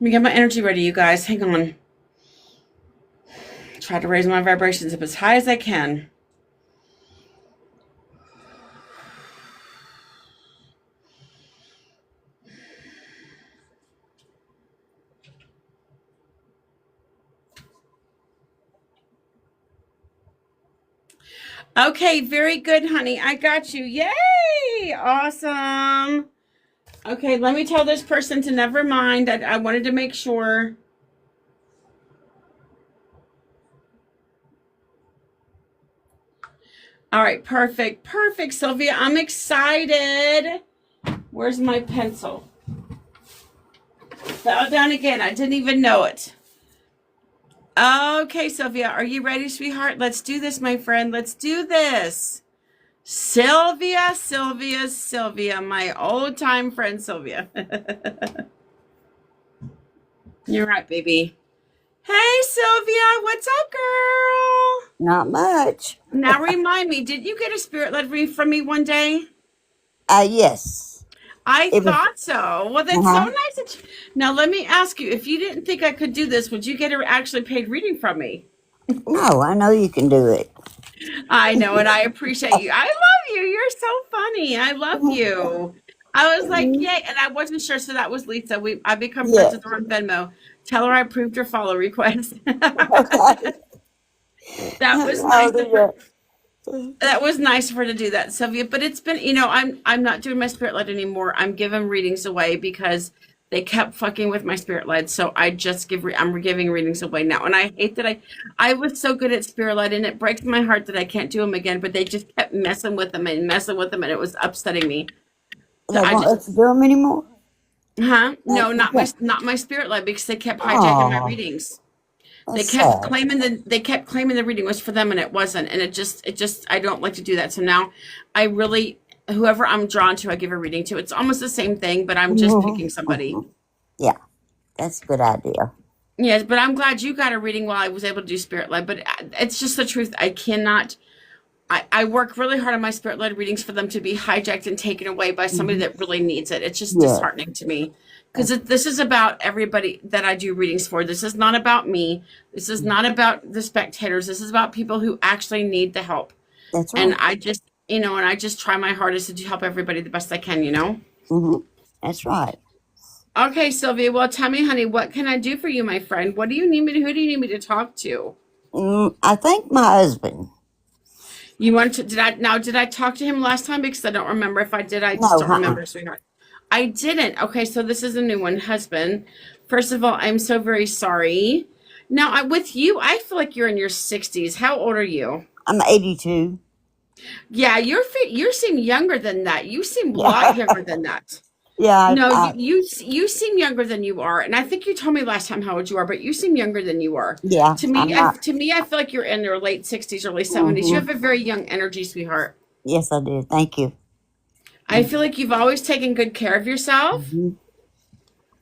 Let me get my energy ready, you guys. Hang on. Try to raise my vibrations up as high as I can. Okay, very good, honey. I got you. Yay! Awesome. Okay, let me tell this person to never mind. I wanted to make sure. All right, perfect. Perfect, Sylvia. I'm excited. Where's my pencil? Fell down again. I didn't even know it. Okay, Sylvia, are you ready, sweetheart? Let's do this, my friend. Let's do this. Sylvia, Sylvia, Sylvia, my old time friend Sylvia. You're right, baby. Hey, Sylvia, what's up, girl? Not much. Now remind me, did you get a spirit led read from me one day? Yes. I It was, thought so. Well, that's so uh-huh. nice. Now, let me ask you, if you didn't think I could do this, would you get an actually paid reading from me? No, I know you can do it. I know, and I appreciate you. I love you. You're so funny. I love you. I was like, Mhm. yay, and I wasn't sure, so that was Lisa. I become friends Yeah. with her on Venmo. Tell her I approved her follow request. Okay. That was I'll nice do of her. that. That was nice of her to do that, Sylvia. But it's been, I'm not doing my spirit led anymore. I'm giving readings away because they kept fucking with my spirit led. So I just I'm giving readings away now. And I hate that I was so good at spirit led, and it breaks my heart that I can't do them again. But they just kept messing with them and messing with them, and it was upsetting me. So They I won't just, let you do them anymore? huh? No, You can't. not my spirit led, because they kept hijacking my Oh, readings. They that's kept sad. claiming the reading was for them, and it wasn't. And it just I don't like to do that. So now I really, whoever I'm drawn to, I give a reading to. It's almost the same thing, but I'm just Mhm. picking somebody. Mhm. Yeah, that's a good idea. Yes, but I'm glad you got a reading while I was able to do spirit led. But it's just the truth. I cannot. I work really hard on my spirit led readings for them to be hijacked and taken away by somebody Hmm. that really needs it. It's just Yes. disheartening to me, because That's, this is about everybody that I do readings for. This is not about me. This is not about the spectators. This is about people who actually need the help. that's And right. I just try my hardest to help everybody the best I can. Hmm. That's right. Okay, Sylvia, well, tell me, honey, what can I do for you, my friend? What do you need me to, who do you need me to talk to? I think my husband. You want to, did I talk to him last time? Because I don't remember. If I did, I just No, don't remember, sweetheart. I didn't. Okay, so this is a new one. Husband, first of all, I'm so very sorry. Now, with you, I feel like you're in your 60s. How old are you? I'm 82. Yeah, you seem younger than that. You seem a lot Yeah. younger than that. Yeah. No, you seem younger than you are, and I think you told me last time how old you are, but you seem younger than you are. Yeah. I'm not. To me, I feel like you're in your late 60s, early 70s. You Hmm. have a very young energy, sweetheart. Yes, I did. Thank you. I feel like you've always taken good care of yourself. Mm-hmm.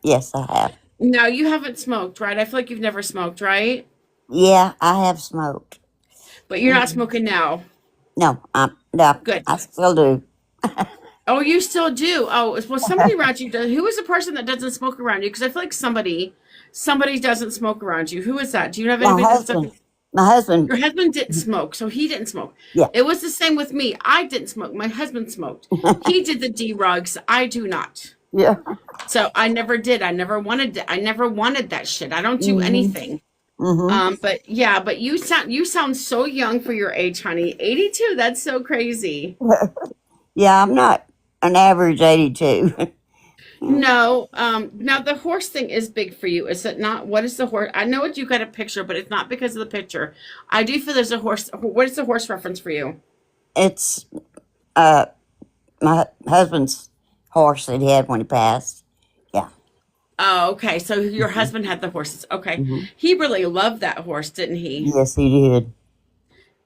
Yes, I have. No, you haven't smoked, right? I feel like you've never smoked, right? Yeah, I have smoked. But you're not Mhm. smoking now. No, no, Good. I still do. Oh, you still do. Oh, well, somebody around you does. Who is the person that doesn't smoke around you? Because I feel like somebody doesn't smoke around you. Who is that? Do you have My anybody that husband, doesn't? my husband, Your husband didn't smoke, so he didn't smoke. yeah. It was the same with me. I didn't smoke. My husband smoked. He did the D-rugs. I do not. Yeah. So I never did. I never wanted that shit. I don't do Hmm. anything. Hmm. But yeah, but you sound so young for your age, honey. 82. That's so crazy. Yeah, I'm not an average 82. No. Now the horse thing is big for you, is it not? What is the horse? I know you got a picture, but it's not because of the picture. I do feel there's a horse. What is the horse reference for you? It's uh my husband's horse that he had when he passed. Yeah. Oh, okay. So your Hmm. husband had the horses. Okay. Hmm. He really loved that horse, didn't he? Yes, he did.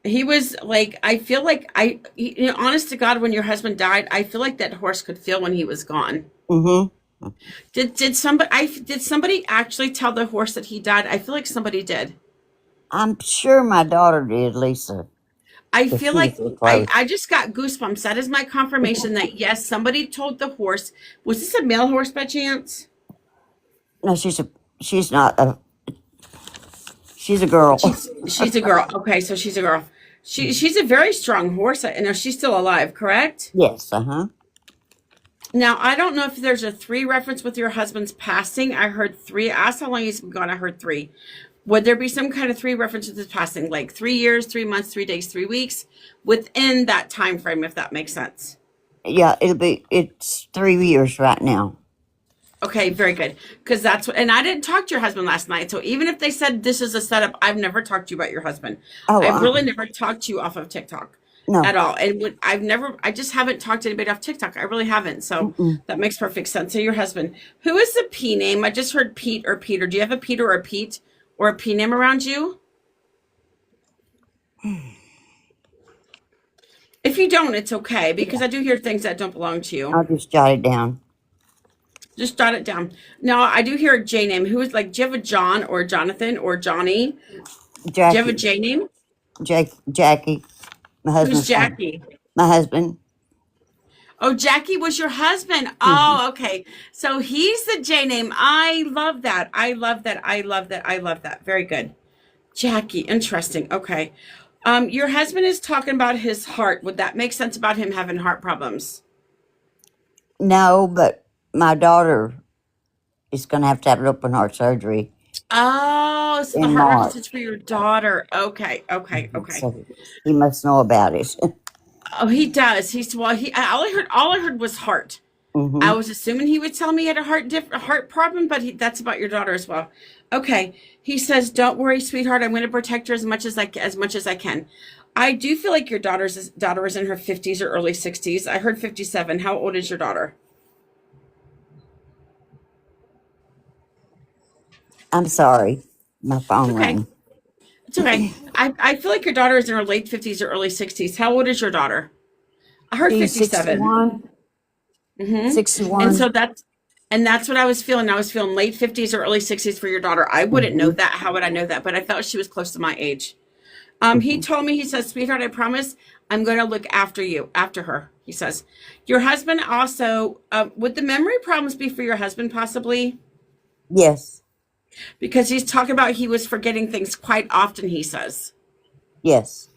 He was like, I feel like honest to God, when your husband died, I feel like that horse could feel when he was gone. Hmm. Did somebody actually tell the horse that he died? I feel like somebody did. I'm sure my daughter did, Lisa, I because feel she was like so close. I just got goosebumps. That is my confirmation that yes, somebody told the horse. Was this a male horse by chance? No, she's a she's not a. She's a girl. She's a girl. Okay, so she's a girl. She's a very strong horse. I know she's still alive, correct? Yes. Uh huh. Now I don't know if there's a 3 reference with your husband's passing. I heard 3. I asked how long he's been gone. I heard 3. Would there be some kind of 3 reference with his passing, like 3 years, 3 months, 3 days, 3 weeks, within that time frame, if that makes sense? Yeah, it's 3 years right now. Okay, very good. Because that's what, and I didn't talk to your husband last night. So even if they said this is a setup, I've never talked to you about your husband. Oh, I've really never talked to you off of TikTok no. at all. And I just haven't talked to anybody off TikTok. I really haven't. So that makes perfect sense. So your husband, who is the P name? I just heard Pete or Peter. Do you have a Peter or a Pete or a P name around you? If you don't, it's okay because I do hear things that don't belong to you. I'll just jot it down. Just jot it down. Now, I do hear a J name. Who is like, do you have a John or Jonathan or Johnny? Jackie. Do you have a J name? Jackie. My husband. Who's Jackie? My husband. Oh, Jackie was your husband. Oh, okay. So he's the J name. I love that. I love that. I love that. I love that. Very good. Jackie. Interesting. Okay. Your husband is talking about his heart. Would that make sense about him having heart problems? No, but my daughter is going to have an open heart surgery Oh, so the in heart March. reference is for your daughter. Okay. Okay. Okay. So he must know about it. Oh, he does. He's well. All I heard was heart. Hmm. I was assuming he would tell me he had a heart problem, but that's about your daughter as well. Okay. He says, "Don't worry, sweetheart. I'm going to protect her as much as I can." I do feel like your daughter is in her 50s or early 60s. I heard 57. How old is your daughter? I'm sorry. My phone It's okay. rang. It's okay. I feel like your daughter is in her late 50s or early 60s. How old is your daughter? I heard She's 57. 61. Mm-hmm. And 61. so that's what I was feeling. I was feeling late 50s or early 60s for your daughter. I wouldn't know Hmm. that. How would I know that? But I felt she was close to my age. He Hmm. told me, he says, sweetheart, I promise I'm going to look after her. He says, your husband also, would the memory problems be for your husband possibly? Yes. Because he's talking about he was forgetting things quite often, he says. Yes.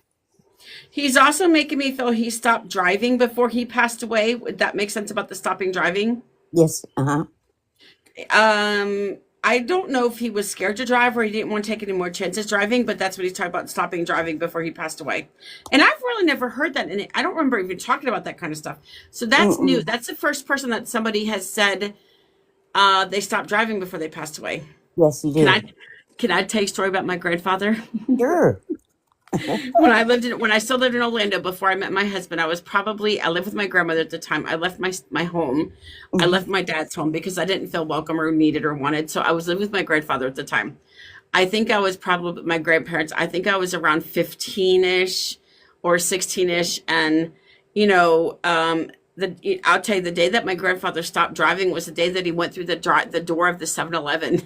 He's also making me feel he stopped driving before he passed away. Would that make sense about the stopping driving? Yes. Uh huh. I don't know if he was scared to drive or he didn't want to take any more chances driving, but that's what he's talking about, stopping driving before he passed away. And I've really never heard that, and I don't remember even talking about that kind of stuff. So that's new. Mm-mm. That's the first person that somebody has said they stopped driving before they passed away. Yes, he Can I did. can I tell you a story about my grandfather? Sure. When I still lived in Orlando before I met my husband, I lived with my grandmother at the time. I left my home. I Hmm. left my dad's home because I didn't feel welcome or needed or wanted. So I was living with my grandfather at the time. I think I was probably my grandparents. I think I was around 15ish or 16ish, and you know, I'll tell you the day that my grandfather stopped driving was the day that he went through the door of the 7-Eleven.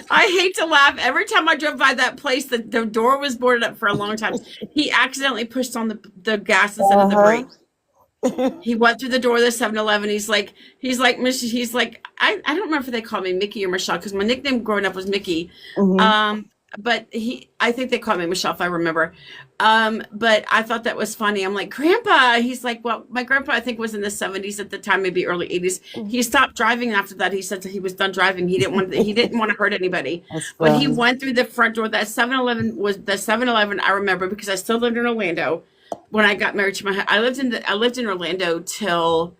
I hate to laugh. Every time I drove by that place, the door was boarded up for a long time. He accidentally pushed on the gas instead of the Uh brake. huh. He went through the door of the 7-Eleven. He's like, I don't remember if they called me Mickey or Michelle because my nickname growing up was Mickey. Hmm. But I think they called me Michelle if I remember. But I thought that was funny. I'm like, Grandpa. He's like, well, my grandpa I think was in the 70s at the time, maybe early 80s. He stopped driving after that. He said that he was done driving. He didn't want to hurt anybody. That's But he funny. went through the front door. That 7-Eleven I remember because I still lived in Orlando when I got married to I lived in Orlando till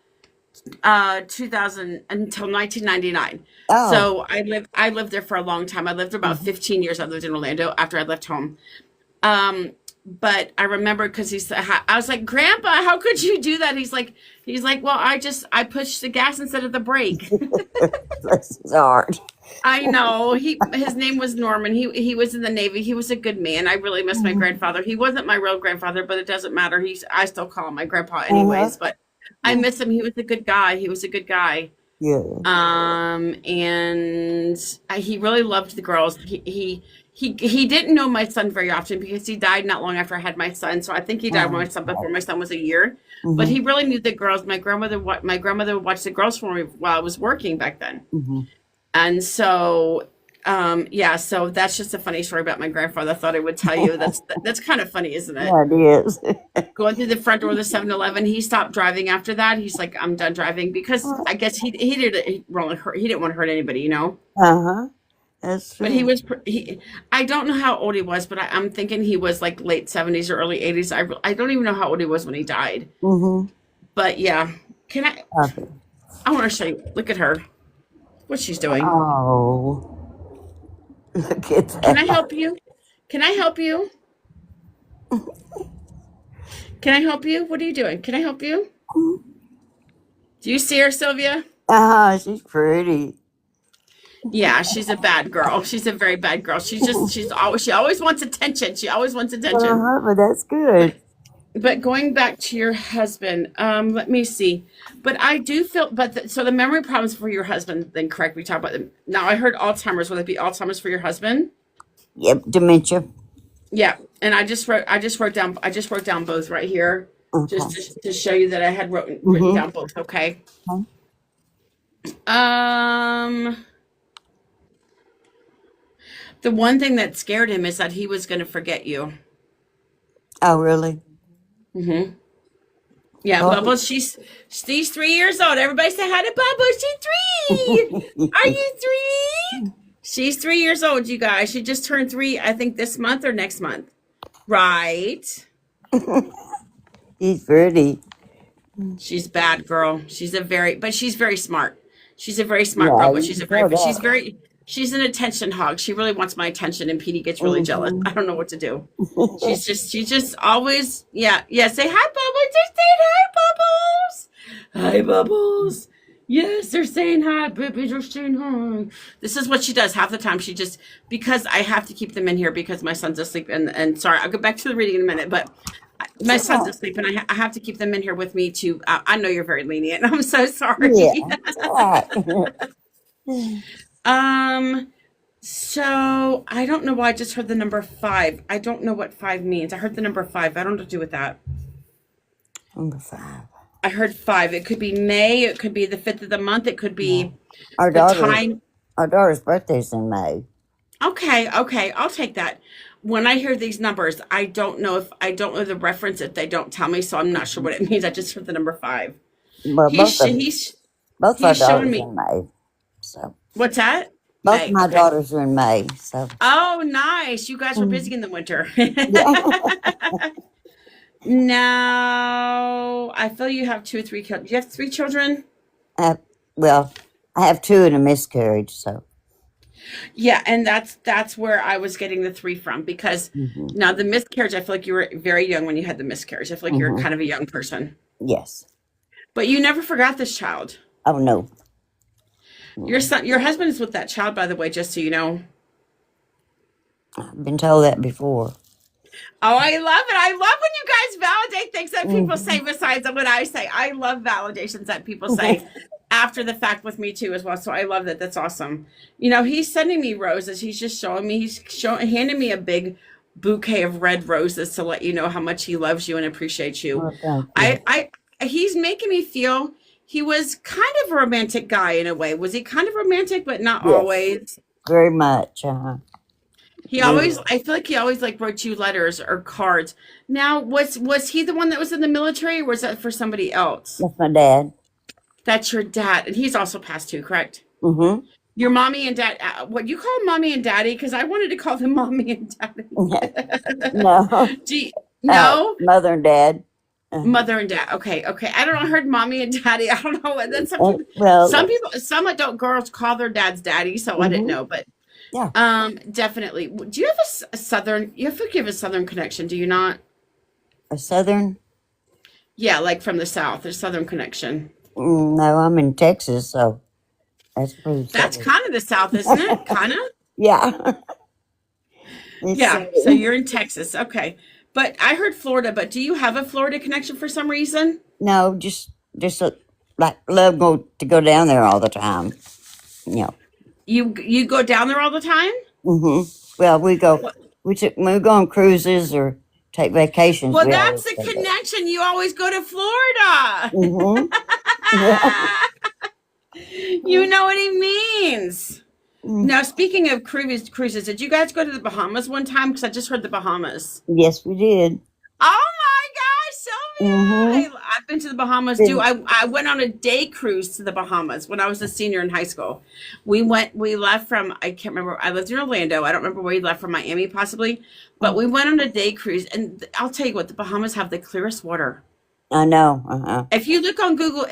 2000 until 1999. Oh. So I lived there for a long time. I lived about Hmm. 15 years. I lived in Orlando after I left home. But I remember because I was like, Grandpa, how could you do that? He's like, well, I pushed the gas instead of the brake. Bless his heart. I know. His name was Norman. He was in the Navy. He was a good man. I really miss my Hmm. grandfather. He wasn't my real grandfather, but it doesn't matter. I still call him my grandpa Uh huh. anyways, but I miss him. He was a good guy. He was a good guy. Yeah. And he really loved the girls. he didn't know my son very often because he died not long after I had my son. So I think he died when my son before my son was a year. But Mm-hmm. he really knew the girls. My grandmother would watch the girls for me while I was working back then. Mm-hmm. And so yeah, so that's just a funny story about my grandfather. I thought I would tell you. That's kind of funny, isn't it? Yeah, it is. Going through the front door of the 7-Eleven, he stopped driving after that. He's like, I'm done driving because I guess he didn't want to hurt anybody, you know. Uh-huh. That's But he true. was he. I don't know how old he was, but I'm thinking he was like late 70s or early 80s. I don't even know how old he was when he died. Mm-hmm. But yeah, can I? Okay. I want to show you. Look at her. What she's doing. Oh, look at Can I that. help you? Can I help you? Can I help you? What are you doing? Can I help you? Do you see her, Sylvia? She's pretty. Yeah, she's a bad girl. She's a very bad girl. She always wants attention. She always wants attention. But that's good. But going back to your husband, let me see. But I do feel, so the memory problems for your husband, then correct, we talked about them. Now I heard Alzheimer's. Would it be Alzheimer's for your husband? Yep, dementia. Yeah. And I just wrote down both right here, just Okay. to show you that I had written Mm-hmm. down both. Okay. Okay. Um, the one thing that scared him is that he was going to forget you. Oh, really? Mm-hmm. Yeah, Oh. Bubbles, she's 3 years old. Everybody say hi to Bubbles. She's 3. Are you 3? She's 3 years old, you guys. She just turned 3, I think this month or next month. Right. He's pretty. She's bad girl. But she's very smart. She's a very smart Yeah, girl, but you can tell that. she's an attention hog. She really wants my attention and Petey gets really jealous. Mm-hmm. I don't know what to do. She's just always, yeah, say hi, Bubbles. They're saying hi, Bubbles. Hi, Bubbles. Yes, they're saying hi, babies are saying hi. This is what she does half the time. Because I have to keep them in here because my son's asleep. And sorry, I'll get back to the reading in a minute, but my son's asleep and I have to keep them in here with me too. I know you're very lenient. I'm so sorry. Yeah, it's all right. So I don't know why I just heard the number 5. I don't know what 5 means. I heard the number 5. I don't know what to do with that. Number 5. I heard 5. It could be May. It could be the 5th of the month. It could Yeah. be Our the daughter, time. our daughter's birthday's in May. Okay, I'll take that. When I hear these numbers, I don't know the reference if they don't tell me, so I'm not sure what it means. I just heard the number 5. Well, He's both our he's showing daughters me in May. So what's that? both May. my Okay. daughters are in May. So Oh, nice. You guys were busy in the winter. yeah. Now, I feel you have 2 or 3 children. Do you have 3 children? Well, I have 2 in a miscarriage. So Yeah, and that's where I was getting the 3 from because hmm now the miscarriage, I feel like you were very young when you had the miscarriage. I feel like you were hmm kind of a young person. yes. But you never forgot this child. Oh no. Your husband is with that child, by the way, just so you know. I've been told that before. Oh, I love it. I love when you guys validate things that people say Hmm besides what I say. I love validations that people say after the fact with me too as well. So I love that. That's awesome. You know, he's sending me roses. He's just showing me, handing me a big bouquet of red roses to let you know how much he loves you and appreciates you. Well, thank you. He's making me feel he was kind of a romantic guy in a way. Was he kind of romantic, but not Yes, always? very much. Very. I feel like he always like wrote you letters or cards. Now, was he the one that was in the military or was that for somebody else? That's my dad. That's your dad. And he's also passed too, correct? Mm-hmm. Your mommy and dad, what you call mommy and daddy? Because I wanted to call them mommy and No. daddy. No? Mother and dad. Mother and dad. Okay. I don't know. I heard mommy and daddy. I don't know. And then Well, some adult girls call their dads daddy, so I didn't hmm know. But yeah. definitely. Do you have a southern? You have to give a southern connection, do you not? A southern? Yeah, like from the south, a southern connection. No, I'm in Texas, so that's pretty That's southern. kind of the south, isn't it? Kind of. Yeah. It's Yeah. So you're in Texas, okay. But I heard Florida. But do you have a Florida connection for some reason? no, just like love to go down there all the time. You know. You go down there all the time? Hmm Well, when we go on cruises or take vacations, Well, we that's always the say that. connection. You always go to Florida. Mm-hmm. Yeah. You know what he means. Mm. Now, speaking of cruises, did you guys go to the Bahamas one time? Because I just heard the Bahamas. Yes, we did. Oh my gosh, Mm-hmm. Sylvia! I've been to the Bahamas too. Been, I went on a day cruise to the Bahamas when I was a senior in high school. We left from, I can't remember, I lived in Orlando. I don't remember where we left from, Miami possibly, but we went on a day cruise. And I'll tell you what, the Bahamas have the clearest water. I know. Uh-huh. If you look on Google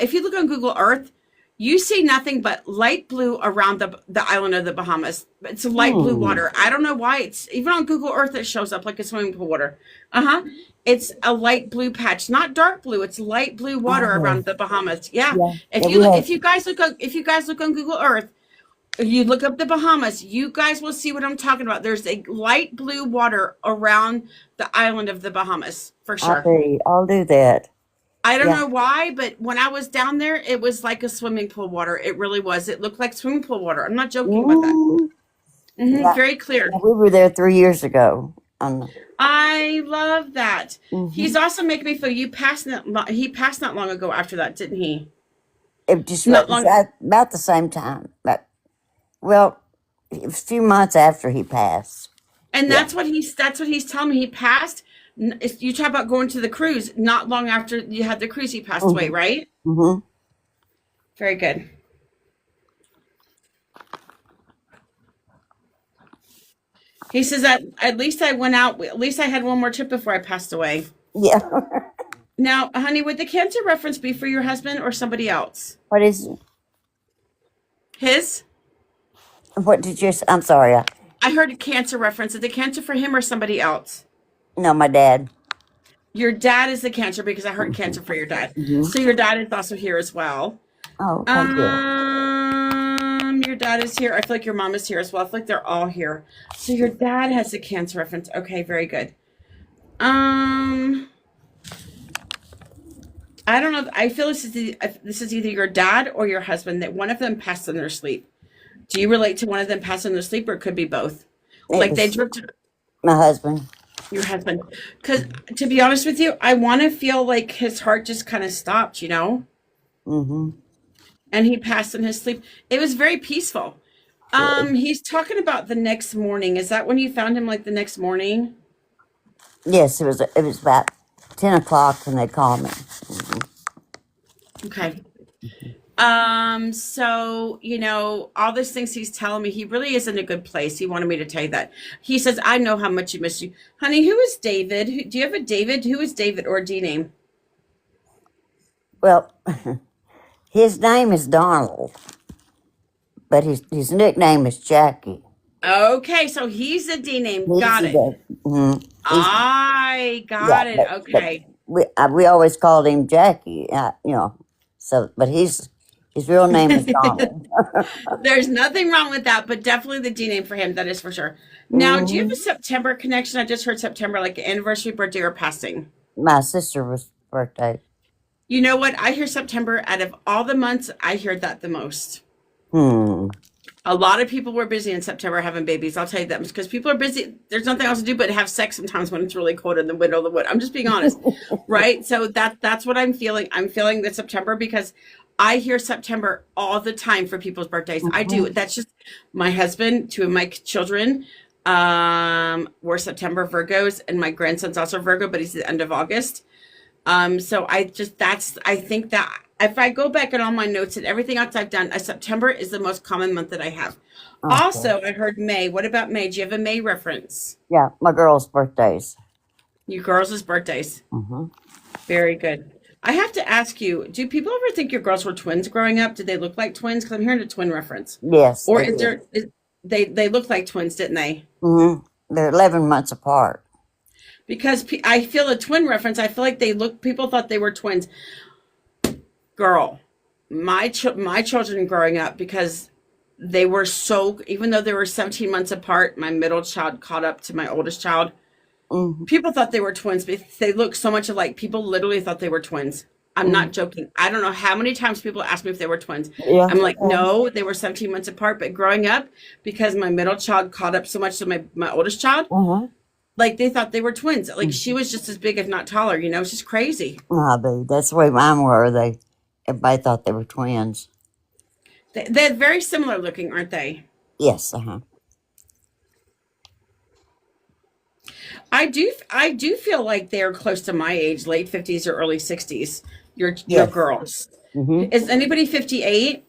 Earth, you see nothing but light blue around the island of the Bahamas. It's light blue Hmm. water. I don't know why. It's even on Google Earth it shows up like a swimming pool water. Uh-huh. It's a light blue patch, not dark blue. It's light blue water Oh, around the Bahamas. Yeah. yeah. Yeah, we have. If you guys look on Google Earth, you look up the Bahamas, you guys will see what I'm talking about. There's a light blue water around the island of the Bahamas for sure. I'll do that. I don't Yeah. know why, but when I was down there, it was like a swimming pool water. It really was. It looked like swimming pool water. I'm not joking about that. Mm. Yeah. Very clear. Yeah, we were there 3 years ago. I love that. Mm-hmm. He's also making me feel he passed not long ago after that, didn't he? It just Not was long. about the same time. Well, it was a few months after he passed. And Yeah. that's what he's telling me. He passed. You talk about going to the cruise. Not long after you had the cruise, he passed away, Mm-hmm. right? Mm-hmm. Very good. He says that at least I went out. At least I had one more trip before I passed away. Yeah. Now, honey, would the cancer reference be for your husband or somebody else? What is? His? What did you? I'm sorry. I heard a cancer reference. Is the cancer for him or somebody else? No, my dad. Your dad is the cancer because I heard cancer for your dad. Mm-hmm. So your dad is also here as well. Oh, thank you. Your dad is here. I feel like your mom is here as well. I feel like they're all here. So your dad has a cancer reference. Okay, very good. I don't know. I feel this is either your dad or your husband that one of them passed in their sleep. Do you relate to one of them passing in their sleep, or it could be both? It Like they was dripped my husband. your husband. Because to be honest with you, I want to feel like his heart just kind of stopped, Mm-hmm. and he passed in his sleep. It was very peaceful. Good. He's talking about the next morning. Is that when you found him, like the next morning? Yes, it was. It was about 10 o'clock when they called me. Mm-hmm. Okay. So, all these things he's telling me, he really is in a good place. He wanted me to tell you that. He says, I know how much he missed you. Honey, who is David? Do you have a David? Who is David or a D name? Well, his name is Donald, but his nickname is Jackie. Okay, so he's a D name. He's Got it. mm, he's I yeah, got it. but Okay. we always called him Jackie. So but his real name is Donald. There's nothing wrong with that, but definitely the D name for him. That is for sure. Now, do you have Hmm. a September connection? I just heard September, like anniversary, birthday, or passing. My sister was birthday. You know what? I hear September out of all the months, I hear that the most. Hmm. A lot of people were busy in September having babies. I'll tell you that because people are busy. There's nothing else to do but have sex sometimes when it's really cold in the middle of the wood. I'm just being honest, right? So that's what I'm feeling. I'm feeling that September because I hear September all the time for people's birthdays. I do. Mhm. That's just my husband, two of my children were September Virgos, and my grandson's also Virgo, but he's the end of August. So I think that if I go back at all my notes and everything else I've done, September is the most common month that I have. Okay. Also, I heard May. What about May? Do you have a May reference? Yeah, my girls' birthdays. You girls' birthdays. Hmm. Very good. I have to ask you, do people ever think your girls were twins growing up? Did they look like twins? Because I'm hearing a twin reference. Yes, Or they is did. they look like twins, didn't they? Hmm. They're 11 months apart. Because I feel a twin reference. I feel like people thought they were twins. Girl, my children growing up, because they were so, even though they were 17 months apart, my middle child caught up to my oldest child. Hmm. People thought they were twins, but they look so much alike. People literally thought they were twins. I'm not joking. I don't know how many times people ask me if they were twins. Yeah. I'm like, no, they were 17 months apart. But growing up, because my middle child caught up so much to my oldest child, Uh-huh. like they thought they were twins. Like she was just as big, if not taller. It's just crazy. That's the way mine were. Everybody thought they were twins. They're very similar looking, aren't they? Yes. Uh-huh. I do feel like they're close to my age, late 50s or early 60s. Your Yes. girls. Mm-hmm. Is anybody 58?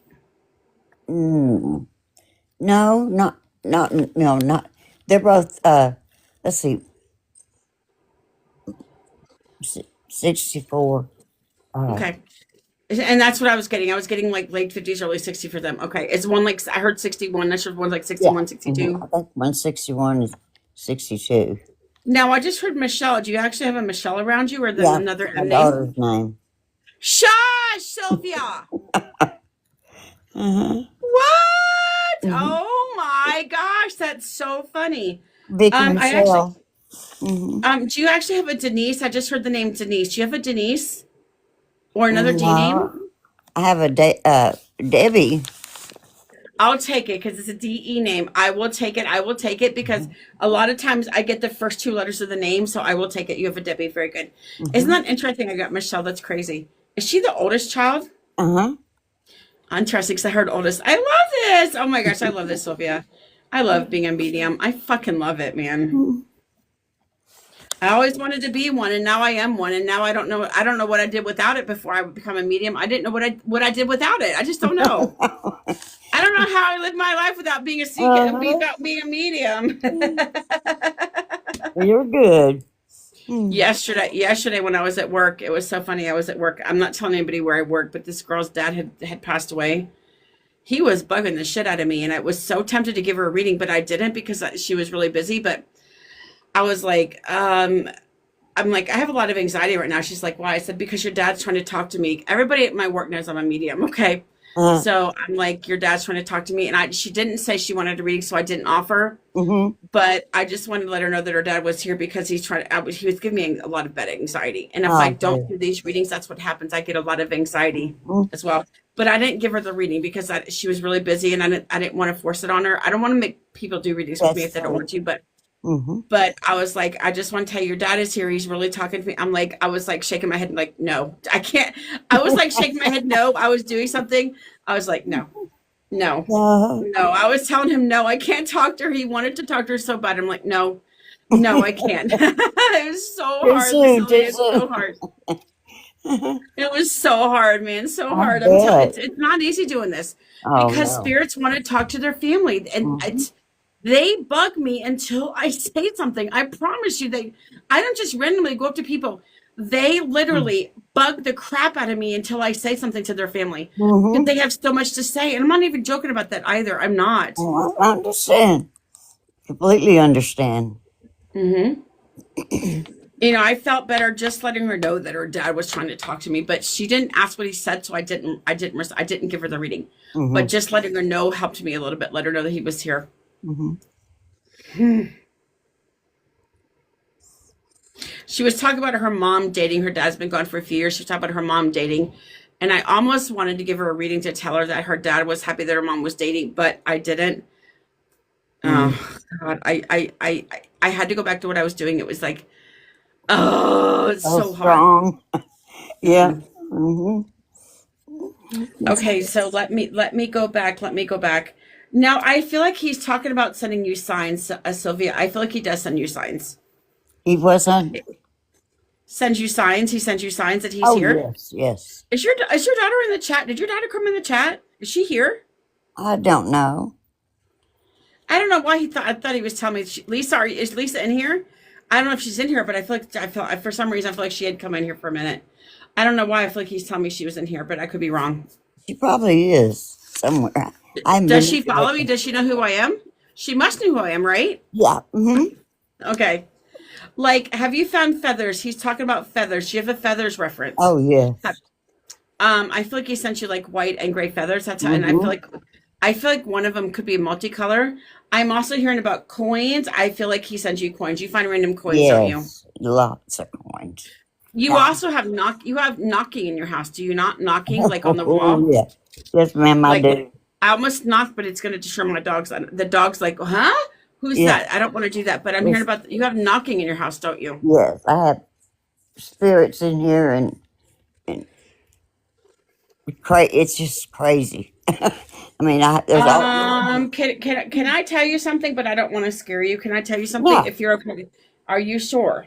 Mm. No, not. They're both. Let's see, 64. Okay. And that's what I was getting. I was getting like late 50s, early 60s for them. Okay. Is one like, I heard 61. I should one's like Yeah. 61, 62. I think 161 is 62. Now, I just heard Michelle. Do you actually have a Michelle around you or Yeah, another my name? daughter's name. Shush, Sylvia. Uh-huh. What? Mm-hmm. Oh my gosh, that's so funny. Vicky I actually Michelle. Mm-hmm. do you actually have a Denise? I just heard the name Denise. Do you have a Denise or another D name? No, I have a Debbie. I'll take it because it's a DE name. I will take it. I will take it because a lot of times I get the first two letters of the name, so I will take it. You have a Debbie. Very good. Isn't Mm-hmm. that interesting? I got Michelle. That's crazy. Is she the oldest child? Uh-huh. Interesting because I heard oldest. I love this. Oh my gosh, I love this, Sylvia. I love being a medium. I fucking love it, man. I always wanted to be one, and now I am one, and now I don't know. I don't know what I did without it before I would become a medium. I didn't know what I did without it. I just don't know. I don't know how I lived my life without being a secret, without being a medium. You're good. Yesterday when I was at work, it was so funny. I was at work. I'm not telling anybody where I work, but this girl's dad had passed away. He was bugging the shit out of me, and I was so tempted to give her a reading, but I didn't because she was really busy. But I was like, I'm like, I have a lot of anxiety right now. She's like, why? I said, because your dad's trying to talk to me. Everybody at my work knows I'm a medium. Okay. Uh-huh. So I'm like, your dad's trying to talk to me. And she didn't say she wanted a reading, so I didn't offer. Mm-hmm. But I just wanted to let her know that her dad was here because he was giving me a lot of bed anxiety. And if I Oh, don't good. do these readings, that's what happens. I get a lot of anxiety Mm-hmm. as well. But I didn't give her the reading because she was really busy and I didn't want to force it on her. I don't want to make people do readings with me That's if they don't fine. want to, but Mm-hmm. I was like, I just want to tell you, your dad is here. He's really talking to me. I was like shaking my head, like, no, I can't. I was like shaking my head, no. I was doing something. I was like, no. Uh-huh. I was telling him, no, I can't talk to her. He wanted to talk to her so bad. I'm like, no, I can't. It was so Too hard, soon, Sylvia. too It's so soon. hard. It was so hard, man. So I hard. I'm telling bet. it's not easy doing this Oh, because no. spirits want to talk to their family. And Mm-hmm. they bug me until I say something. I promise you, I don't just randomly go up to people. They literally bug the crap out of me until I say something to their family. Because Mm-hmm. they have so much to say. And I'm not even joking about that either. I'm not. Oh, I understand. Completely understand. Hmm. I felt better just letting her know that her dad was trying to talk to me, but she didn't ask what he said, so I didn't give her the reading. Mm-hmm. But just letting her know helped me a little bit. Let her know that he was here. Mm-hmm. She was talking about her mom dating. Her dad's been gone for a few years. She was talking about her mom dating. And I almost wanted to give her a reading to tell her that her dad was happy that her mom was dating, but I didn't. Mm-hmm. Oh God. I had to go back to what I was doing. It was like, oh, it's So so hard. strong. Yeah. Mm-hmm. Okay, so let me go back. Let me go back. Now I feel like he's talking about sending you signs, Sylvia. I feel like he does send you signs. He wasn't. Sends you signs. He sends you signs that he's Oh, here. yes, yes. Is your daughter in the chat? Did your daughter come in the chat? Is she here? I don't know. I don't know why I thought he was telling me. Lisa, is Lisa in here? I don't know if she's in here, but I feel for some reason I feel like she had come in here for a minute. I don't know why I feel like he's telling me she was in here, but I could be wrong. She probably is somewhere. I haven't Does been she follow me? Does she know who I am? She must know who I am, right? Yeah. Mm-hmm. Okay. Like, have you found feathers? He's talking about feathers. Do you have a feathers reference? Oh, yes. I feel like he sent you like white and gray feathers. That's how, and Mm-hmm. I feel like one of them could be multicolor. I'm also hearing about coins. I feel like he sends you coins. You find random coins, don't you? Yes. Lots of coins. You Yeah. also have you have knocking in your house. Do you not knocking like on the Oh, wall? yeah. Yes, ma'am, I Like do. I almost knocked, but it's going to disturb my dogs. The dog's like, huh? Who's Yeah. that? I don't want to do that. But I'm hearing Yes, about you have knocking in your house, don't you? yes. I have spirits in here, and it's just crazy. I mean, there's all. Can I tell you something? But I don't want to scare you. Can I tell you something? Yeah. If you're okay, are you sure?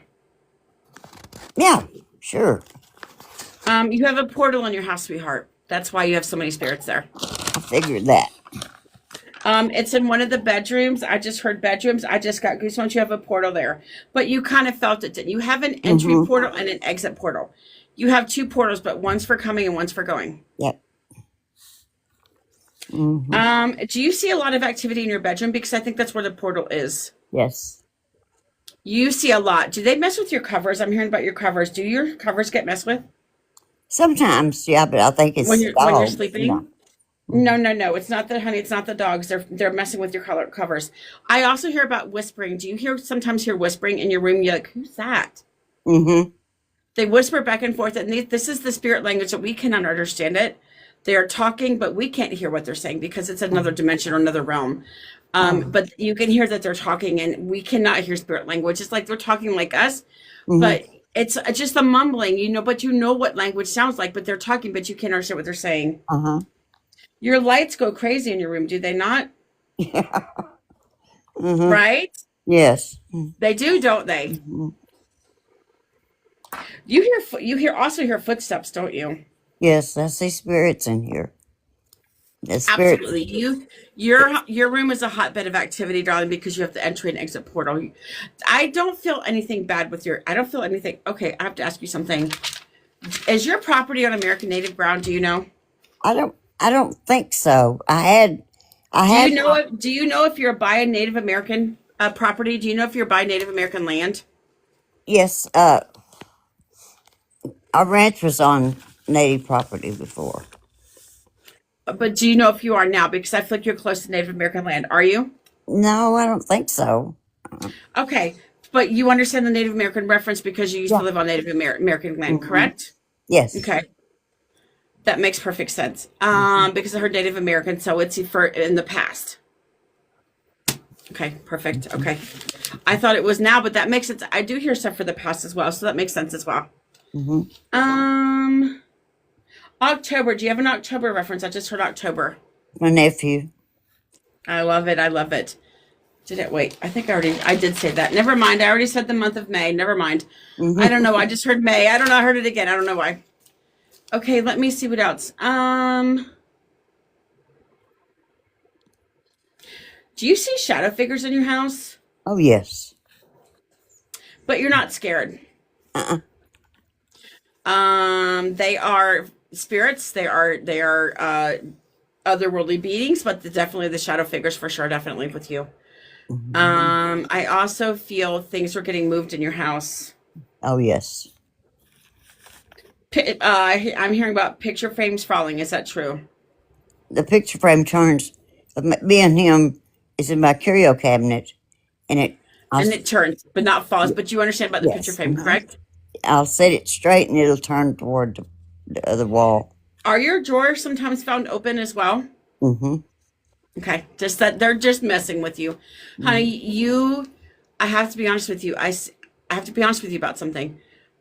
Yeah. Sure. You have a portal in your house, sweetheart. That's why you have so many spirits there. I figured that. It's in one of the bedrooms. I just heard bedrooms. I just got goosebumps. You have a portal there, but you kind of felt it. Didn't you? You have an entry Mm-hmm. portal and an exit portal. You have two portals, but one's for coming and one's for going. Yep. Mm-hmm. Do you see a lot of activity in your bedroom? Because I think that's where the portal is. Yes. You see a lot. Do they mess with your covers? I'm hearing about your covers. Do your covers get messed with Sometimes, yeah, but I think it's the when you're dogs. You know. sleeping? No, no, no. It's not the honey. It's not the dogs. They're messing with your color covers. I also hear about whispering. Do you sometimes hear whispering in your room? You're like, who's that? Mm-hmm. They whisper back and forth, and this is the spirit language that we cannot understand it. They are talking, but we can't hear what they're saying because it's another dimension or another realm. Oh. But you can hear that they're talking, and we cannot hear spirit language. It's like they're talking like us, Mm-hmm. but it's just a mumbling, but you know what language sounds like, but they're talking, but you can't understand what they're saying. Uh-huh. Your lights go crazy in your room, do they not? Yeah. Mm-hmm. Right? Yes. They do, don't they? Mm-hmm. You also hear footsteps, don't you? Yes, I see spirits in here. The spirit. Absolutely. Your room is a hotbed of activity, darling, because you have the entry and exit portal. I don't feel anything bad with I don't feel anything. Okay, I have to ask you something. Is your property on American Native ground? Do you know? I don't think so. I had Do you know if you're by a Native American property? Do you know if you're by Native American land? yes, our ranch was on native property before. But do you know if you are now? Because I feel like you're close to Native American land. Are you? No, I don't think so. Okay. But you understand the Native American reference because you used to Yeah. live on Native American land, Hmm. correct? Yes. Okay. That makes perfect sense. Because I heard Native American, so it's for in the past. Okay, perfect. Okay. I thought it was now, but that makes sense. I do hear stuff for the past as well, so that makes sense as well. Mm-hmm. October. Do you have an October reference? I just heard October. My nephew. I love it. I love it. Did it? Wait, I think I did say that. Never mind. I already said the month of May. Never mind. I don't Mm-hmm. know. I just heard May. I don't know. I heard it again. I don't know why. Okay, let me see what else. Do you see shadow figures in your house? Oh yes. But you're not scared. Uh-uh. They are spirits. They are otherworldly beings, but definitely the shadow figures for sure, definitely with you. Mm-hmm. I also feel things are getting moved in your house. Oh yes. I'm hearing about picture frames falling. Is that true? The picture frame turns. Me and him is in my curio cabinet, and And it turns, but not falls. But you understand about the picture yes. frame, correct? I'll set it straight, and it'll turn toward the other wall. Are your drawers sometimes found open as well? Mm-hmm. Okay, just that they're just messing with you, honey. I have to be honest with you. I have to be honest with you about something.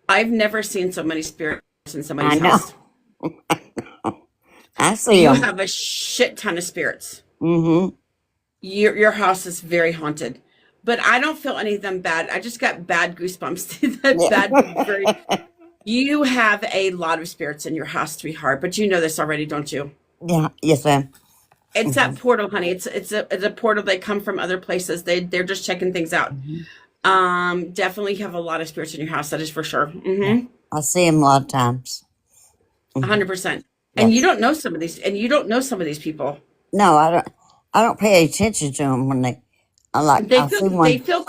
I've never seen so many spirits in I somebody's know. house. I see You them. have a shit ton of spirits. Mm-hmm. Your house is very haunted, but I don't feel any of them bad. I just got bad goosebumps. That bad. Very, Yeah. you have a lot of spirits in your house, sweetheart. But you know this already, don't you? Yeah. Yes, ma'am. It's Mm-hmm. that portal, honey. It's a portal. They come from other places. They're just checking things out. Definitely have a lot of spirits in your house. That is for sure. Yeah. I see them a lot of times. Mm-hmm. 100%. And you Yes. don't know some of these. And you don't know some of these people. No, I don't. I don't pay attention to them when they. I see They one. feel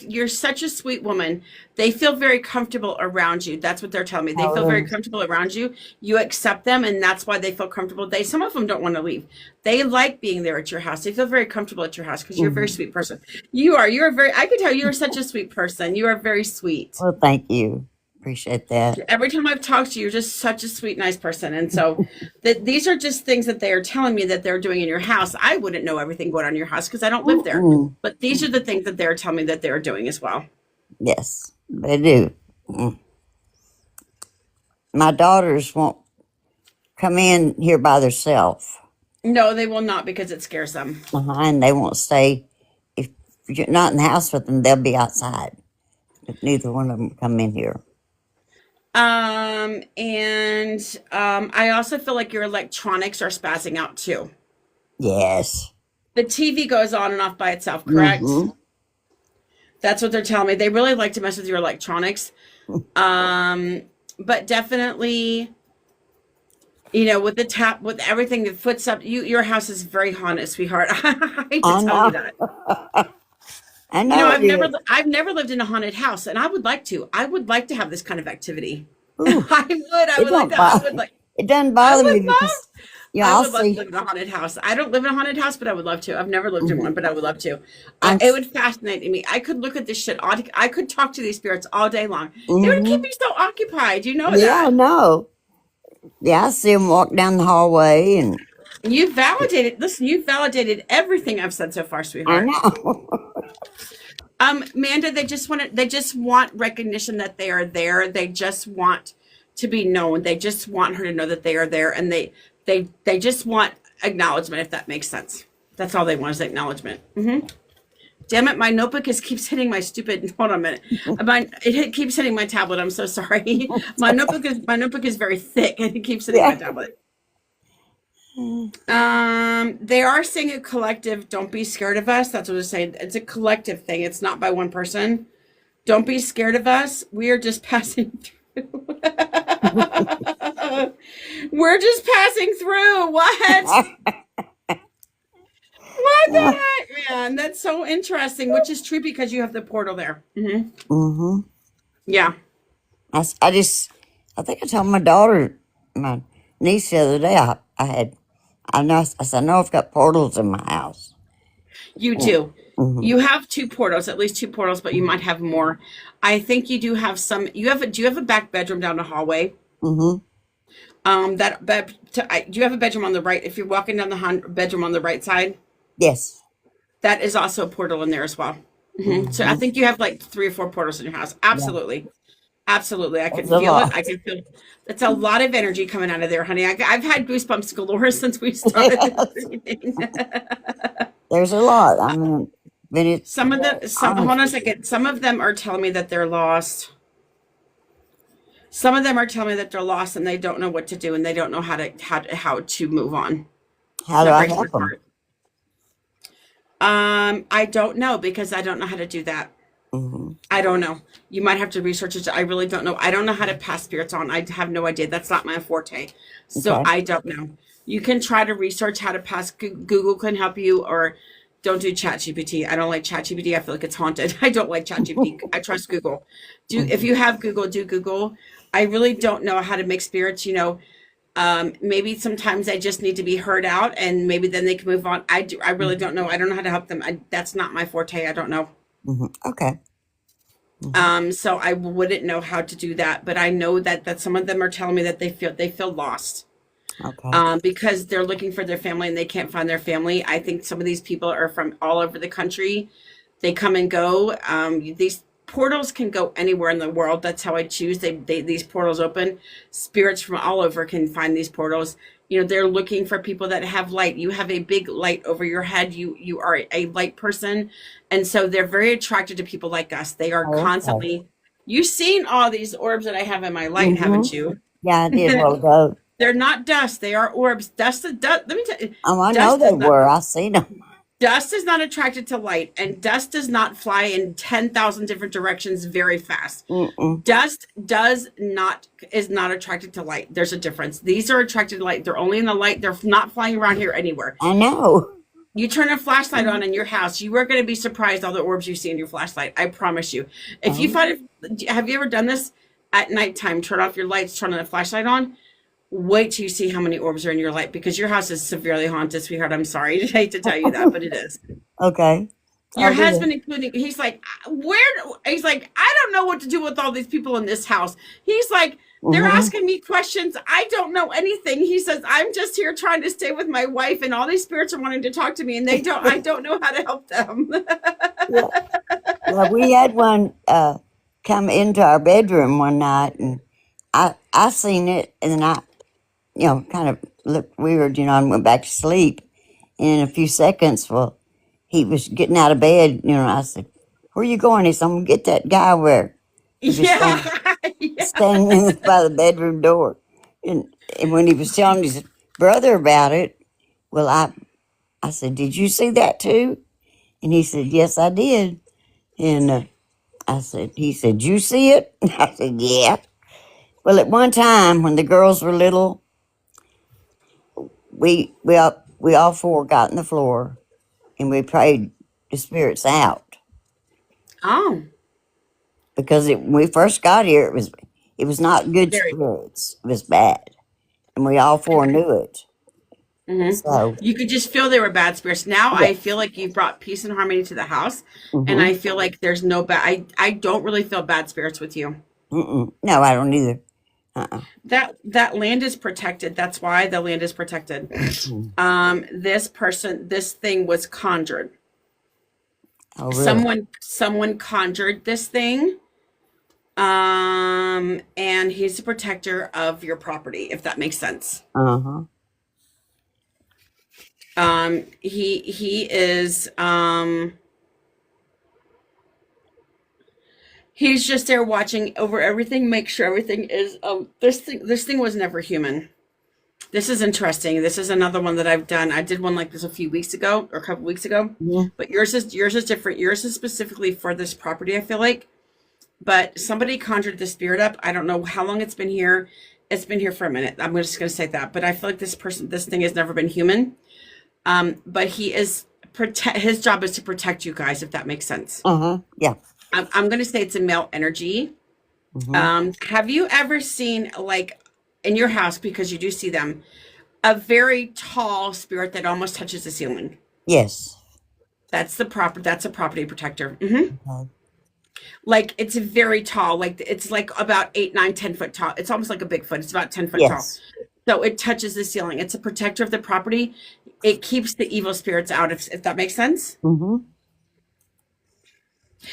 you're such a sweet woman. They feel very comfortable around you. That's what they're telling me. They Oh, feel very really? comfortable around you. You accept them, and that's why they feel comfortable. Some of them don't want to leave. They like being there at your house. They feel very comfortable at your house because you're a very Mm-hmm. sweet person. You're very I can tell you're such a sweet person. You are very sweet. Well, thank you. Appreciate that. Every time I've talked to you, you're just such a sweet, nice person. And so these are just things that they are telling me that they're doing in your house. I wouldn't know everything going on in your house because I don't live there. Mm-mm. But these are the things that they're telling me that they're doing as well. Yes, they do. My daughters won't come in here by themselves. No, they will not because it scares them. And they won't stay. If you're not in the house with them, they'll be outside. But neither one of them come in here. I also feel like your electronics are spazzing out too. Yes. The TV goes on and off by itself, correct? Mm-hmm. That's what they're telling me. They really like to mess with your electronics. But definitely, with the tap, with everything that foots up, your house is very haunted, sweetheart. I hate to tell you that. I know. I've never lived in a haunted house, and I would like to. I would like to have this kind of activity. Ooh, it doesn't bother me because I would love to live in a haunted house. I don't live in a haunted house, but I would love to. I've never lived in one, but I would love to. It would fascinate me. I could look at this shit. I could talk to these spirits all day long. It would keep me so occupied. You know that? Yeah, I know. Yeah, I see them walk down the hallway, and you validated. Listen, you validated everything I've said so far, sweetheart. I know. Amanda, they just want recognition that they are there. They just want to be known. They just want her to know that they are there, and they just want acknowledgement, if that makes sense. That's all they want is acknowledgement. Damn it, my notebook keeps hitting my stupid. Hold on a minute. It keeps hitting my tablet. I'm so sorry. My notebook is very thick, and it keeps hitting my tablet. They are saying a collective. Don't be scared of us. That's what they're saying. It's a collective thing. It's not by one person. Don't be scared of us. We are just passing through. We're just passing through. What? What the heck, man? That's so interesting, which is true because you have the portal there. Yeah. I think I told my daughter, my niece the other day, I said, I know I've got portals in my house. You do. You have two portals, at least two portals, but you might have more. I think you do have some. Do you have a back bedroom down the hallway? Do you have a bedroom on the right? If you're walking down the bedroom on the right side? Yes. That is also a portal in there as well. So I think you have like 3 or 4 portals in your house. Absolutely. Yeah. Absolutely. I can feel it. I can feel it's a lot of energy coming out of there, honey. I've had goosebumps galore since we started. There's a lot. I mean, hold on a second. Some of them are telling me that they're lost. Some of them are telling me that they're lost and they don't know what to do and they don't know how to move on. How do I help them? I don't know because I don't know how to do that. I don't know. You might have to research it. I really don't know. I don't know how to pass spirits on. I have no idea. That's not my forte. So I don't know. You can try to research how to pass. Google can help you, or don't do ChatGPT. I don't like ChatGPT. I feel like it's haunted. I don't like ChatGPT. I trust Google. If you have Google, do Google. I really don't know how to make spirits, maybe sometimes I just need to be heard out and maybe then they can move on. I really don't know. I don't know how to help them. That's not my forte. I don't know. Okay. So I wouldn't know how to do that, but I know that some of them are telling me that they feel lost. Okay. Because they're looking for their family and they can't find their family. I think some of these people are from all over the country. They come and go. These portals can go anywhere in the world. That's how I choose. These portals open. Spirits from all over can find these portals. They're looking for people that have light. You have a big light over your head. You are a light person. And so they're very attracted to people like us. They are constantly, you've seen all these orbs that I have in my light, haven't you? Yeah, I did. Well, they're not dust. They are orbs. Dust. Let me tell you. Oh, I know they were. I seen them. Dust is not attracted to light, and dust does not fly in 10,000 different directions very fast. Dust is not attracted to light. There's a difference. These are attracted to light. They're only in the light. They're not flying around here anywhere. I know. You turn a flashlight on in your house, you are going to be surprised all the orbs you see in your flashlight. I promise you. If you have you ever done this at nighttime? Turn off your lights, turn a flashlight on. Wait till you see how many orbs are in your light because your house is severely haunted, sweetheart. I'm sorry. I hate to tell you that, but it is. Okay. Your Oh, dear. husband, including, he's like, he's like, I don't know what to do with all these people in this house. He's like, they're Mm-hmm. asking me questions. I don't know anything. He says, I'm just here trying to stay with my wife, and all these spirits are wanting to talk to me, and I don't know how to help them. Yeah. Yeah, we had one come into our bedroom one night, and I seen it, and then kind of looked weird, and went back to sleep. And in a few seconds, well, he was getting out of bed, I said, "Where you going?" He said, "I'm gonna get that guy where he was Yeah. Yeah. standing by the bedroom door." And when he was telling his brother about it, well, I said, "Did you see that too?" And he said, "Yes, I did." And he said, "You see it?" I said, "Yeah." Well, at one time when the girls were little, we all four got on the floor and we prayed the spirits out Oh, because when we first got here, it was not good very. spirits. It was bad, and we all four knew it. Hmm. So You could just feel they were bad spirits. Now yeah. I feel like you've brought peace and harmony to the house, and Mm-hmm. I feel like there's no bad. I don't really feel bad spirits with you. Mm-mm. No, I don't either. Uh-uh. That land is protected. That's why the land is protected. Mm. This thing was conjured. Oh, really? Someone conjured this thing. And he's the protector of your property, if that makes sense. Uh-huh. He is he's just there watching over everything, make sure everything is this thing was never human. This is interesting. This is another one that I've done. I did one like this a few weeks ago or a couple weeks ago. Yeah. But yours is different. Yours is specifically for this property, I feel like. But somebody conjured the spirit up. I don't know how long it's been here. It's been here for a minute. I'm just gonna say that. But I feel like this thing has never been human. But he is protect. His job is to protect you guys, if that makes sense. Uh-huh. Yeah. I'm gonna say it's a male energy. Mm-hmm. Have you ever seen, like, in your house, because you do see them, a very tall spirit that almost touches the ceiling? Yes. That's a property protector. Hmm. Okay. Like, it's very tall. Like, it's like about 8, 9, 10 foot tall. It's almost like a Bigfoot. It's about 10 foot tall. Yes. So it touches the ceiling. It's a protector of the property. It keeps the evil spirits out, if that makes sense. Mm-hmm.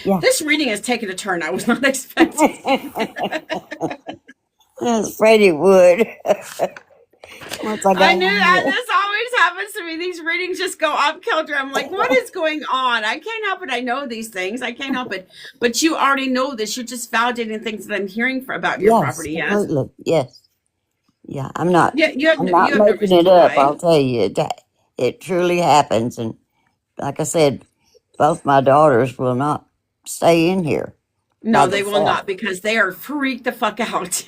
Yeah. This reading has taken a turn I was not expecting. I was afraid it would. Once I I got knew in that. here. This always happens to me. These readings just go off kilter. I'm like, what is going on? I can't help it. I know these things. I can't help it. But you already know this. You're just validating things that I'm hearing about your Yes, property. Yes. completely. Yes. Yeah. I'm not. Yeah. I'm You not have no making reason it to up. lie. I'll tell you, it truly happens. And like I said, both my daughters will not stay in here by No, they will themselves. not, because they are freaked the fuck out.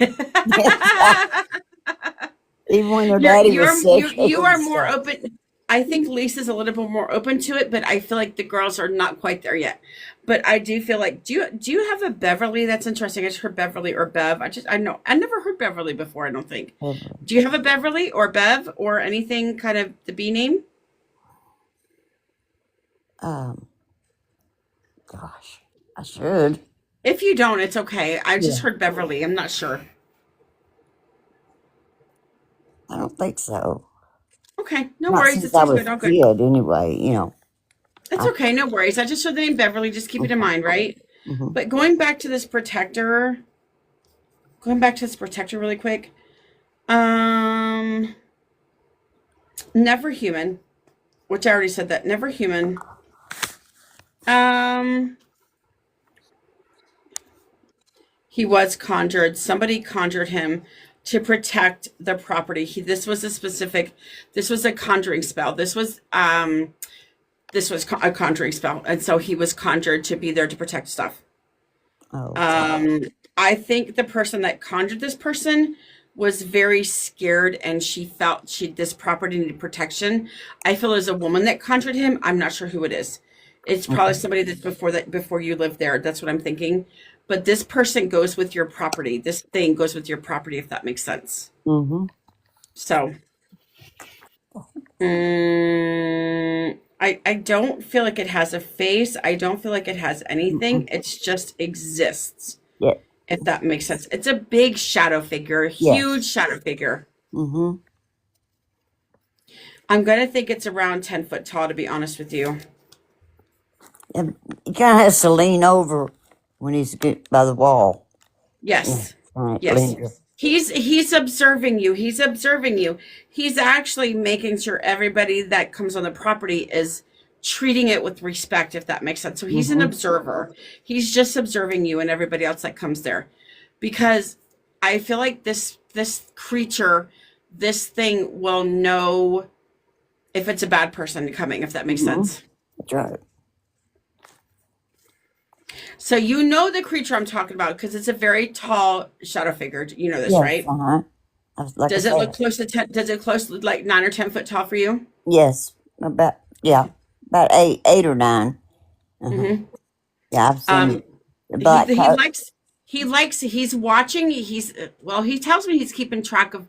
Even when their You're daddy was you're sick you and are more stuff. open. I think Lisa's a little bit more open to it, but I feel like the girls are not quite there yet. But I do feel like, do you have a Beverly? That's interesting. I just heard Beverly or Bev. I know I never heard Beverly before, I don't think. Do you have a Beverly or Bev or anything kind of the B name? Um, gosh, I should. If you don't, it's okay. I just Yeah. heard Beverly. I'm not sure. I don't think so. Okay, no Not worries. since It's I all was good. a All good. kid, anyway. It's I. okay. No worries. I just heard the name Beverly. Just keep it in mind, right? Mm-hmm. But going back to this protector really quick. Um, Never human, which I already said that. Never human. Um, he was conjured. Somebody conjured him to protect the property. This was a conjuring spell. This was a conjuring spell, and so he was conjured to be there to protect stuff. Oh, Um, I think the person that conjured this person was very scared, and she felt this property needed protection. I feel as a woman that conjured him. I'm not sure who it is. It's probably okay. somebody that's before you lived there. That's what I'm thinking. But this person goes with your property. This thing goes with your property, if that makes sense. Mm-hmm. So, mm, I don't feel like it has a face. I don't feel like it has anything. Mm-mm. It's just exists, Yeah. if that makes sense. It's a big shadow figure, a huge Yes. shadow figure. Mm-hmm. I'm gonna think it's around 10 foot tall, to be honest with you. And he kind of has to lean over when he's by the wall. Yeah. Yes. Right. Yes. Linger. He's observing you. He's observing you. He's actually making sure everybody that comes on the property is treating it with respect, if that makes sense. So he's an Mm-hmm. observer. He's just observing you and everybody else that comes there. Because I feel like this creature, this thing will know if it's a bad person coming, if that makes Mm-hmm. sense. That's right. So you know the creature I'm talking about because it's a very tall shadow figure. You know this, Yes. right? Uh-huh. Like I Does it look said. close to 10? Does it close like 9 or 10 foot tall for you? Yes. About eight or nine. Uh-huh. Hmm. Yeah, I've seen Um, it. The black he coat. likes he's watching. Well, he tells me he's keeping track of.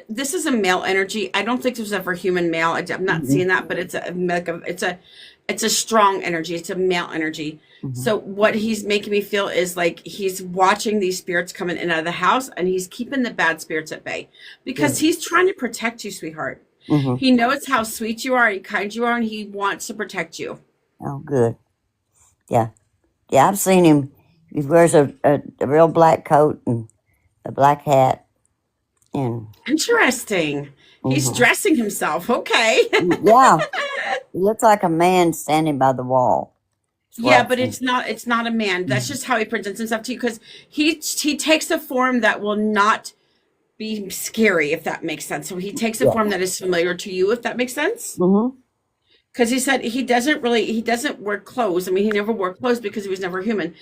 This is a male energy. I don't think there's ever human male. I'm not Mm-hmm. seeing that, but it's a strong energy. It's a male energy. Mm-hmm. So what he's making me feel is like he's watching these spirits coming in and out of the house, and he's keeping the bad spirits at bay because Good. he's trying to protect you, sweetheart. Mm-hmm. He knows how sweet you are and kind you are, and he wants to protect you. Oh, good. Yeah. Yeah, I've seen him. He wears a real black coat and a black hat. And Interesting. He's mm-hmm. dressing himself. Okay. Yeah, he looks like a man standing by the wall. That's what Yeah, I've but seen. it's not a man. That's Mm-hmm. just how he presents himself to you because he takes a form that will not be scary, if that makes sense. So he takes a Yeah. form that is familiar to you, if that makes sense. Mm-hmm. Because he said he doesn't wear clothes. I mean, he never wore clothes because he was never human.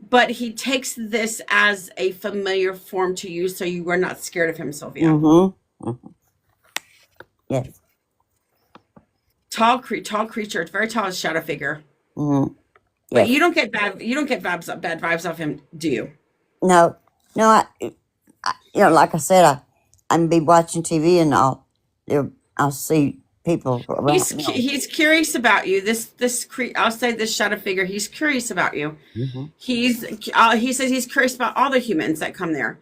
But he takes this as a familiar form to you, so you are not scared of him, Sylvia. Mm-hmm. Mm-hmm. Yes. Tall creature. It's very tall, shadow figure. Mm-hmm. But Yes. you don't get bad vibes off him, do you? No. No. Like I said, I can be watching TV and I'll see people around. He's curious about you. I'll say this shadow figure. He's curious about you. Mm-hmm. He says he's curious about all the humans that come there.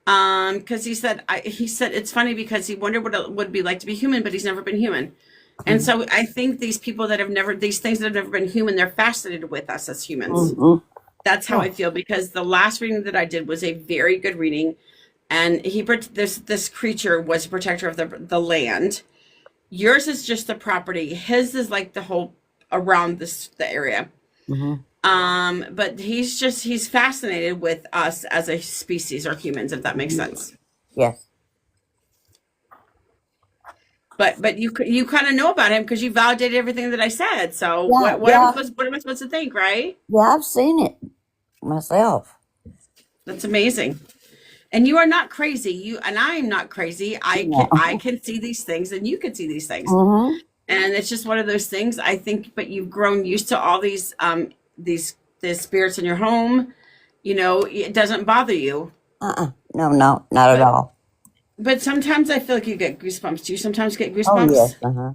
Because he said it's funny because he wondered what it would be like to be human, but he's never been human. And so I think these people that have never these things that have never been human, they're fascinated with us as humans. Mm-hmm. That's how Yeah. I feel because the last reading that I did was a very good reading, and this creature was a protector of the land. Yours is just the property. His is like the whole around the area. Mm-hmm. But he's fascinated with us as a species or humans, if that makes sense. Yes. But you kind of know about him because you validated everything that I said. So Yeah. Yeah. what am I supposed to think, right? Yeah. I've seen it myself. That's amazing. And you are not crazy. You and I am not crazy. No. I can see these things and you can see these things. Mm-hmm. And it's just one of those things I think, but you've grown used to all these spirits in your home. You know, it doesn't bother you. No. No. Not at But all. but sometimes I feel like you get goosebumps. Do you sometimes get Oh yes. goosebumps? Uh-huh.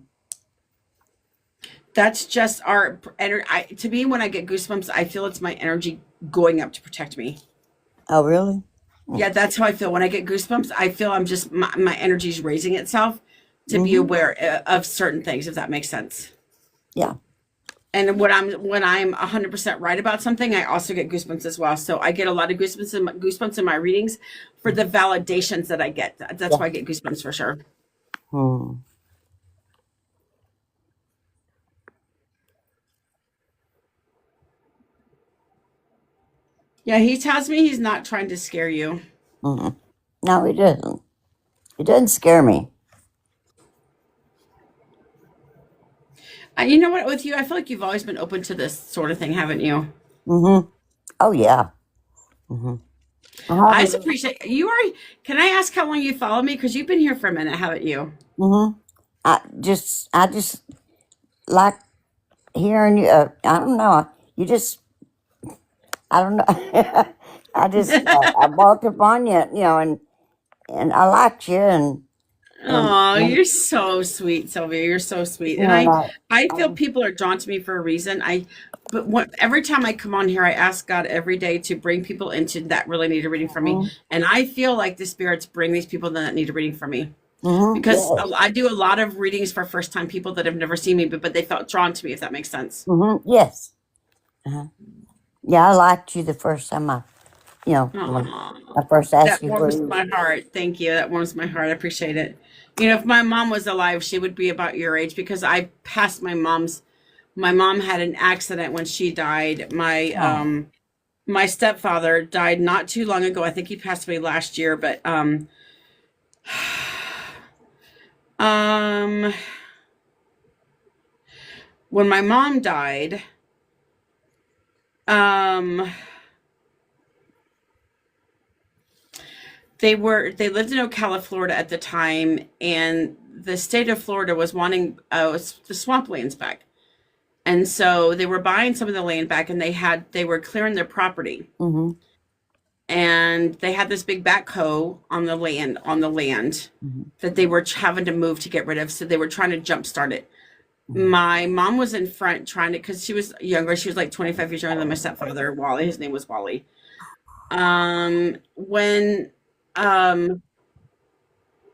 That's just our energy. To me, when I get goosebumps, I feel it's my energy going up to protect me. Oh really? Yeah, that's how I feel when I get goosebumps. I feel I'm just my energy is raising itself to be Mm-hmm. aware of certain things, if that makes sense. Yeah. And when I'm 100% right about something, I also get goosebumps as well. So I get a lot of goosebumps in my readings for the validations that I get. That's Yeah. why I get goosebumps for sure. Hmm. Yeah, he tells me he's not trying to scare you. Mm-hmm. No, it doesn't. It doesn't scare me. You know what? With you, I feel like you've always been open to this sort of thing, haven't you? Mm-hmm. Oh yeah. Mm-hmm. I just appreciate you are. Can I ask how long you follow me? Because you've been here for a minute, haven't you? Mm-hmm. I just like hearing you. I don't know. You just, I don't know. I just, I walked up on you, and I liked you, and And, Oh, you're so sweet, Sylvia. You're so sweet. And and I I feel people are drawn to me for a reason. But every time I come on here, I ask God every day to bring people into that really need a reading from me. mhm, And I feel like the spirits bring these people that need a reading from me because yes, I do a lot of readings for first time people that have never seen me, but they felt drawn to me, if that makes sense. yes. Uh-huh. Yeah, I liked you the first time when I Oh, first asked that you where warms you. my heart. Thank you. That warms my heart. I appreciate it. You know, if my mom was alive, she would be about your age because I passed my mom had an accident when she died. Oh, My stepfather died not too long ago. I think he passed away last year, but um when my mom died, um they lived in Ocala, Florida at the time, and the state of Florida was wanting the swamplands back. And so they were buying some of the land back and they were clearing their property. mm-hmm, And they had this big backhoe on the land mm-hmm, that they were having to move to get rid of. So they were trying to jumpstart it. mm-hmm. My mom was in front trying to, because she was younger. She was like 25 years younger than my stepfather, Wally. His name was Wally. When um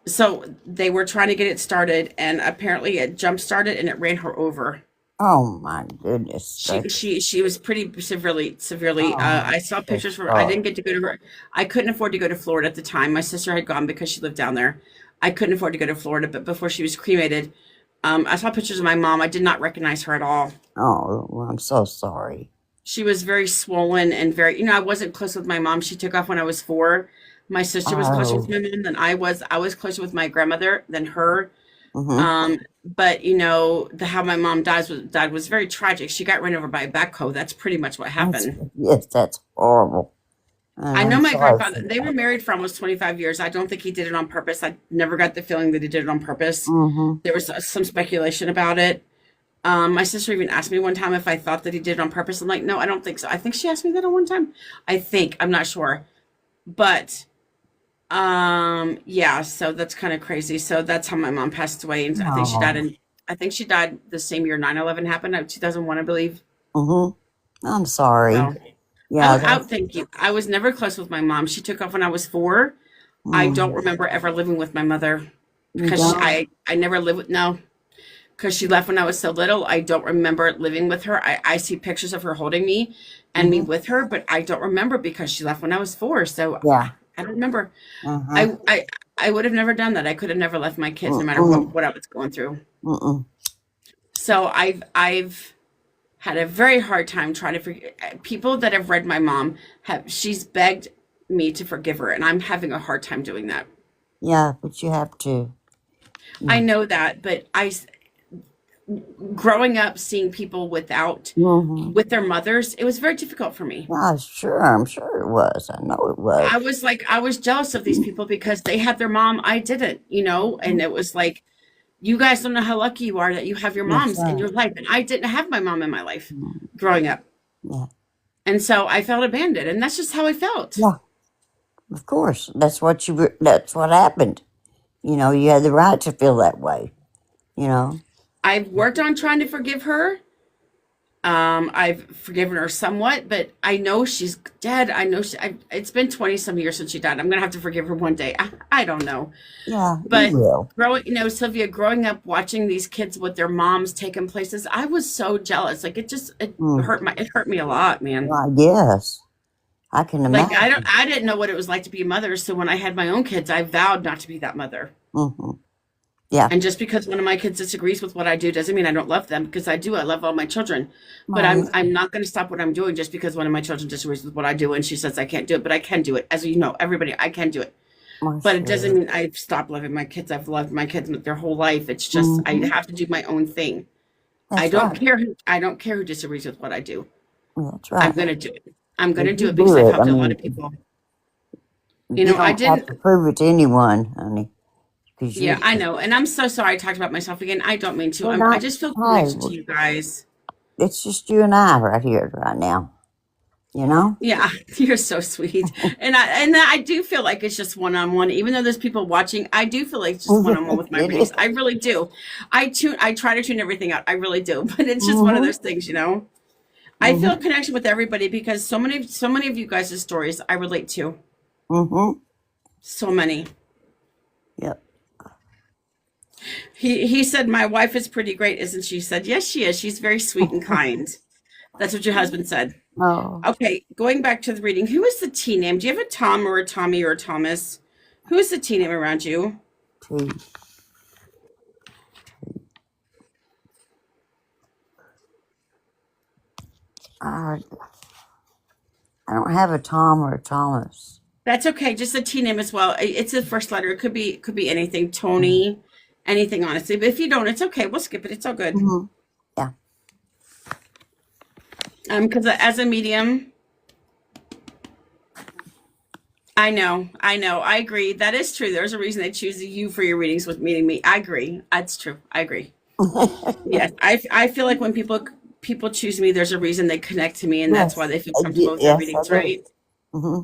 so they were trying to get it started, and apparently it jump started and it ran her over. Oh my goodness gracious! She was pretty severely. Oh, I saw so pictures for. I didn't sorry. get to go to her. I couldn't afford to go to Florida at the time. My sister had gone because she lived down there. I couldn't afford to go to Florida, but before she was cremated, I saw pictures of my mom. I did not recognize her at all. Oh, well, I'm so sorry. She was very swollen and very. I wasn't close with my mom. She took off when I was 4. My sister was closer with Oh, my mom than I was. I was closer with my grandmother than her. mm-hmm. But the how my mom died was very tragic. She got run over by a backhoe. That's pretty much what happened. Yes, that's horrible, and I know I'm my sorry grandfather, for they were that. married for almost 25 years. I don't think he did it on purpose. I never got the feeling that he did it on purpose. Mm-hmm. There was some speculation about it. My sister even asked me one time if I thought that he did it on purpose. I'm like, no, I don't think so. I think she asked me that on one time. I'm not sure. But yeah, so that's kind of crazy. So that's how my mom passed away. And Oh, I think she died the same year 9/11 happened, 2001, I believe. mm-hmm. I'm sorry. So Yeah, I that's. thank you. I was never close with my mom. She took off when I was 4. I don't Mm, remember ever living with my mother you because don't. I never lived with, no, because she left when I was so little. I don't remember living with her. I see pictures of her holding me and me Mm-hmm. with her, but I don't remember because she left when I was 4. So Yeah. I don't remember. Uh-huh. I, I, I would have never done that. I could have never left my kids no matter Mm-mm. what I was going through. Mm-mm. So I've had a very hard time trying to forget people that have read my mom she's begged me to forgive her and I'm having a hard time doing that. Yeah, but you have to. I Mm. know that, but growing up seeing people Mm-hmm. with their mothers, it was very difficult for me. Yeah, sure. I'm sure it was. I know it was. I was jealous of these people because they had their mom, I didn't, and it was like, you guys don't know how lucky you are that you have your That's moms in right. your life. And I didn't have my mom in my life Mm. growing up. Yeah. And so I felt abandoned, and that's just how I felt. Yeah. Of course. That's what happened. You had the right to feel that way. You know. I've worked on trying to forgive her. I've forgiven her somewhat, but I know she's dead. It's been 20 some years since she died. I'm gonna have to forgive her one day. I don't know. Yeah, you But will. Sylvia, growing up watching these kids with their moms taking places, I was so jealous. Like Mm. it hurt me a lot, man. Well, yes, I can Like imagine. I didn't know what it was like to be a mother, so when I had my own kids, I vowed not to be that mother. Hmm. Yeah. And just because one of my kids disagrees with what I do doesn't mean I don't love them because I do. I love all my children. But Well, I'm not going to stop what I'm doing just because one of my children disagrees with what I do and she says I can't do it, but I can do it. As you know, everybody, I can do it. well, But it doesn't sure. mean I've stopped loving my kids. I've loved my kids their whole life. It's just I Hmm. have to do my own thing. That's right. I don't care who disagrees with what I do. That's I'm right. going to do it. I'm going If to do you it because do I've it, I helped a lot of mean, people. you I don't have didn't. to prove it to anyone, honey, because Yeah, I know. And I'm so sorry I talked about myself again. I don't mean to. we're I not. just feel Hey, connected to you guys. it's just you and I right here, right now. You know? Yeah, you're so sweet. And I do feel like it's just one-on-one. Even though there's people watching, I do feel like it's just one-on-one with my It is. readings. I really do. I try to tune everything out. I really do. But it's just one of Mm-hmm. those things, you know. I feel a Mm-hmm. connection with everybody because so many of you guys' stories I relate to. Mm-hmm. So many. Yep. He said my wife is pretty great, isn't she? Said, yes, she is. She's very sweet and kind. That's what your husband said. Oh, Okay, going back to the reading, who is the T name? Do you have a Tom or a Tommy or a Thomas? Who is the T name around you? gee. I, I don't have a Tom or a Thomas. That's okay, just a T name as well. It's the first letter. It could be anything, Mm-hmm. Tony, anything honestly. But if you don't, it's okay. We'll skip it. It's all good. Yeah. Because as a medium, I agree. That is true. There's a reason they choose you for your readings with meeting me. I agree. That's true. I agree. Yes, I feel like when people choose me, there's a reason they connect to me, and that's why Yes. they feel comfortable with their Yes, I readings, do. right? Hmm.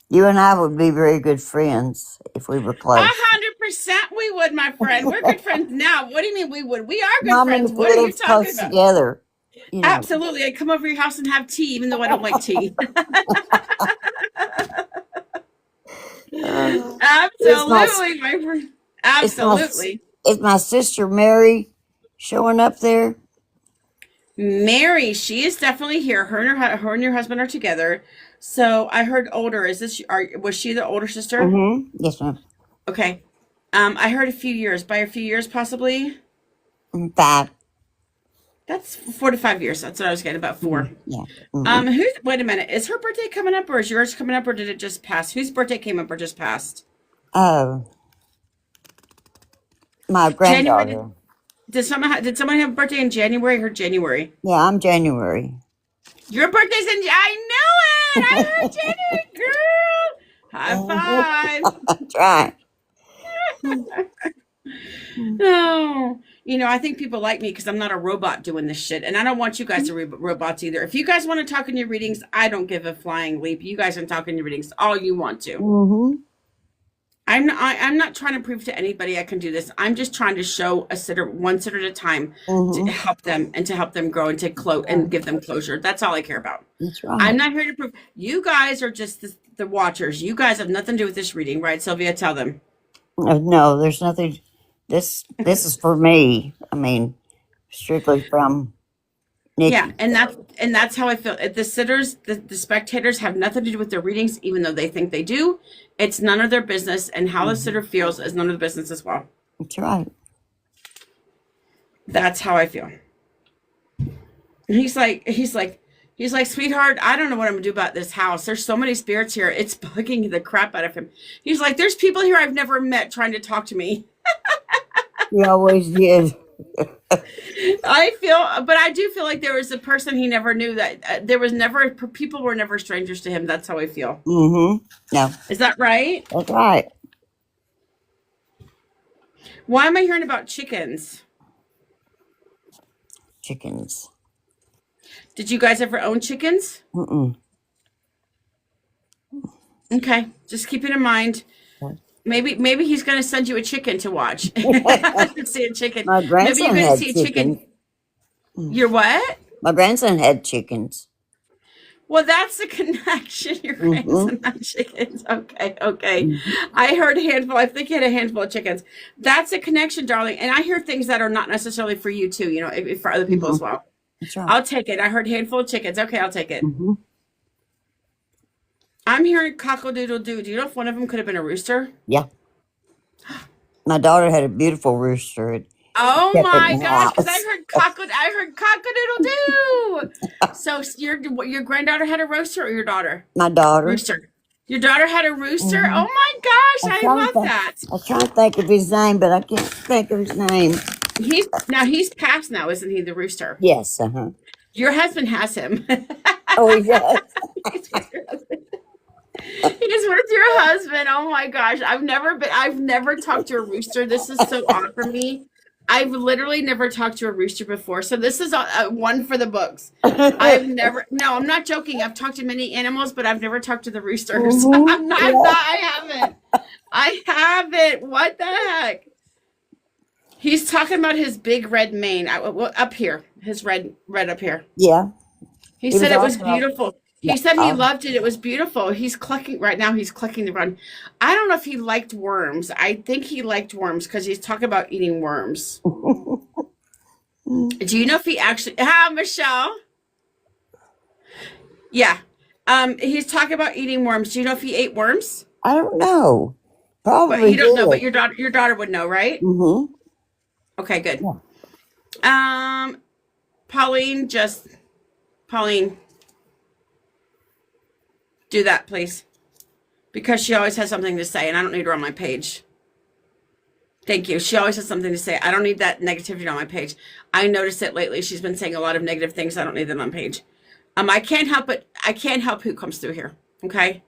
You and I would be very good friends if we were A close. 100% we would, my friend. We're good friends now. What do you mean we would? We are No, good I mean friends. if we What are you lived talking close about? together, you know. Absolutely. I'd come over your house and have tea, even though I don't like tea. Uh, it's my Absolutely, my friend. it's my Absolutely. it's my sister Mary showing up there. Mary, she is definitely here. Her and your husband are together. So I heard older. Was she the older sister? Yes, ma'am. Okay. I heard a few years. By a few years, possibly. Five. That's 4 to 5 years. That's what I was getting, about four. Yeah. Hmm. Wait a minute. Is her birthday coming up or is yours coming up or did it just pass? Whose birthday came up or just passed? Uh, my January. Did, granddaughter. did someone have a birthday in January? I heard January. Yeah, I'm January. Your birthday's in I know it. I heard January, girl. High five. That's right. No. I think people like me because I'm not a robot doing this shit. And I don't want you guys to be robots either. If you guys want to talk in your readings, I don't give a flying leap. You guys can talk in your readings all you want to. Mm-hmm. I'm not trying to prove to anybody I can do this. I'm just trying to show a sitter one sitter at a time to Mm-hmm. help them and to help them grow and to and give them closure. That's all I care about. That's I'm right. not here to prove. You guys are just the watchers. You guys have nothing to do with this reading, right, Sylvia? Tell them. No, there's nothing. This is for me. I mean, strictly from Yeah, Nikki. and that's how I feel. The sitters, the spectators have nothing to do with their readings, even though they think they do. It's none of their business, and how the Hmm. sitter feels is none of the business as well. That's right. That's how I feel. He's like, sweetheart, I don't know what I'm gonna do about this house. There's so many spirits here. It's bugging the crap out of him. He's like, there's people here I've never met trying to talk to me. He always did. But I do feel like there was a person he never knew that people were never strangers to him. That's how I feel. Mm-hmm. No, Is that right? that's right. Why am I hearing about chickens? Chickens. Did you guys ever own chickens? Mm-mm. Okay, just keep it in mind. Maybe he's gonna send you a chicken to watch. See a chicken. My Maybe you're grandson gonna had see a chickens. chicken. You're what? My grandson had chickens. Well, that's the connection. Your Mm-hmm. grandson had chickens. Okay, okay. Mm-hmm. I heard a handful. I think he had a handful of chickens. That's a connection, darling. And I hear things that are not necessarily for you too. If for other people Mm-hmm. as well. That's right. I'll take it. I heard handful of chickens. Okay, I'll take it. Mm-hmm. I'm hearing cockle-doodle-doo. Do you know if one of them could have been a rooster? Yeah. My daughter had a beautiful rooster. It Oh kept it my in the gosh! Because house. I heard cock-a-doodle-doo. So your granddaughter had a rooster or your daughter? My daughter. Rooster. Your daughter had a rooster. Mm-hmm. Oh my I'm gosh! I trying to love think. that. I'm trying to think of his name, but I can't think of his name. He's passed now, isn't he? The rooster. Yes. Uh-huh. Your husband has him. Oh, he does. He's with your husband. He's with your husband. Oh my gosh! I've never talked to a rooster. This is so odd for me. I've literally never talked to a rooster before, so this is one for the books. I've never. No, I'm not joking. I've talked to many animals, but I've never talked to the roosters. Mm-hmm. I'm not. I'm Yeah. not. I haven't. I haven't. What the heck? He's talking about his big red mane up here. His red up here. Yeah. He He said was it was also, beautiful. yeah. He said he loved it. It was beautiful. He's clucking right now. He's clucking the run. I don't know if he liked worms. I think he liked worms because he's talking about eating worms. Do you know if he actually? Michelle. Yeah. He's talking about eating worms. Do you know if he ate worms? I don't know. But Probably you don't know. But did. your daughter would know, right? Mm-hmm. Okay, good. Yeah. Pauline, do that, please, because she always has something to say, and I don't need her on my page. Thank you. She always has something to say. I don't need that negativity on my page. I noticed it lately. She's been saying a lot of negative things. I don't need them on page. I can't help it. I can't help who comes through here. Okay.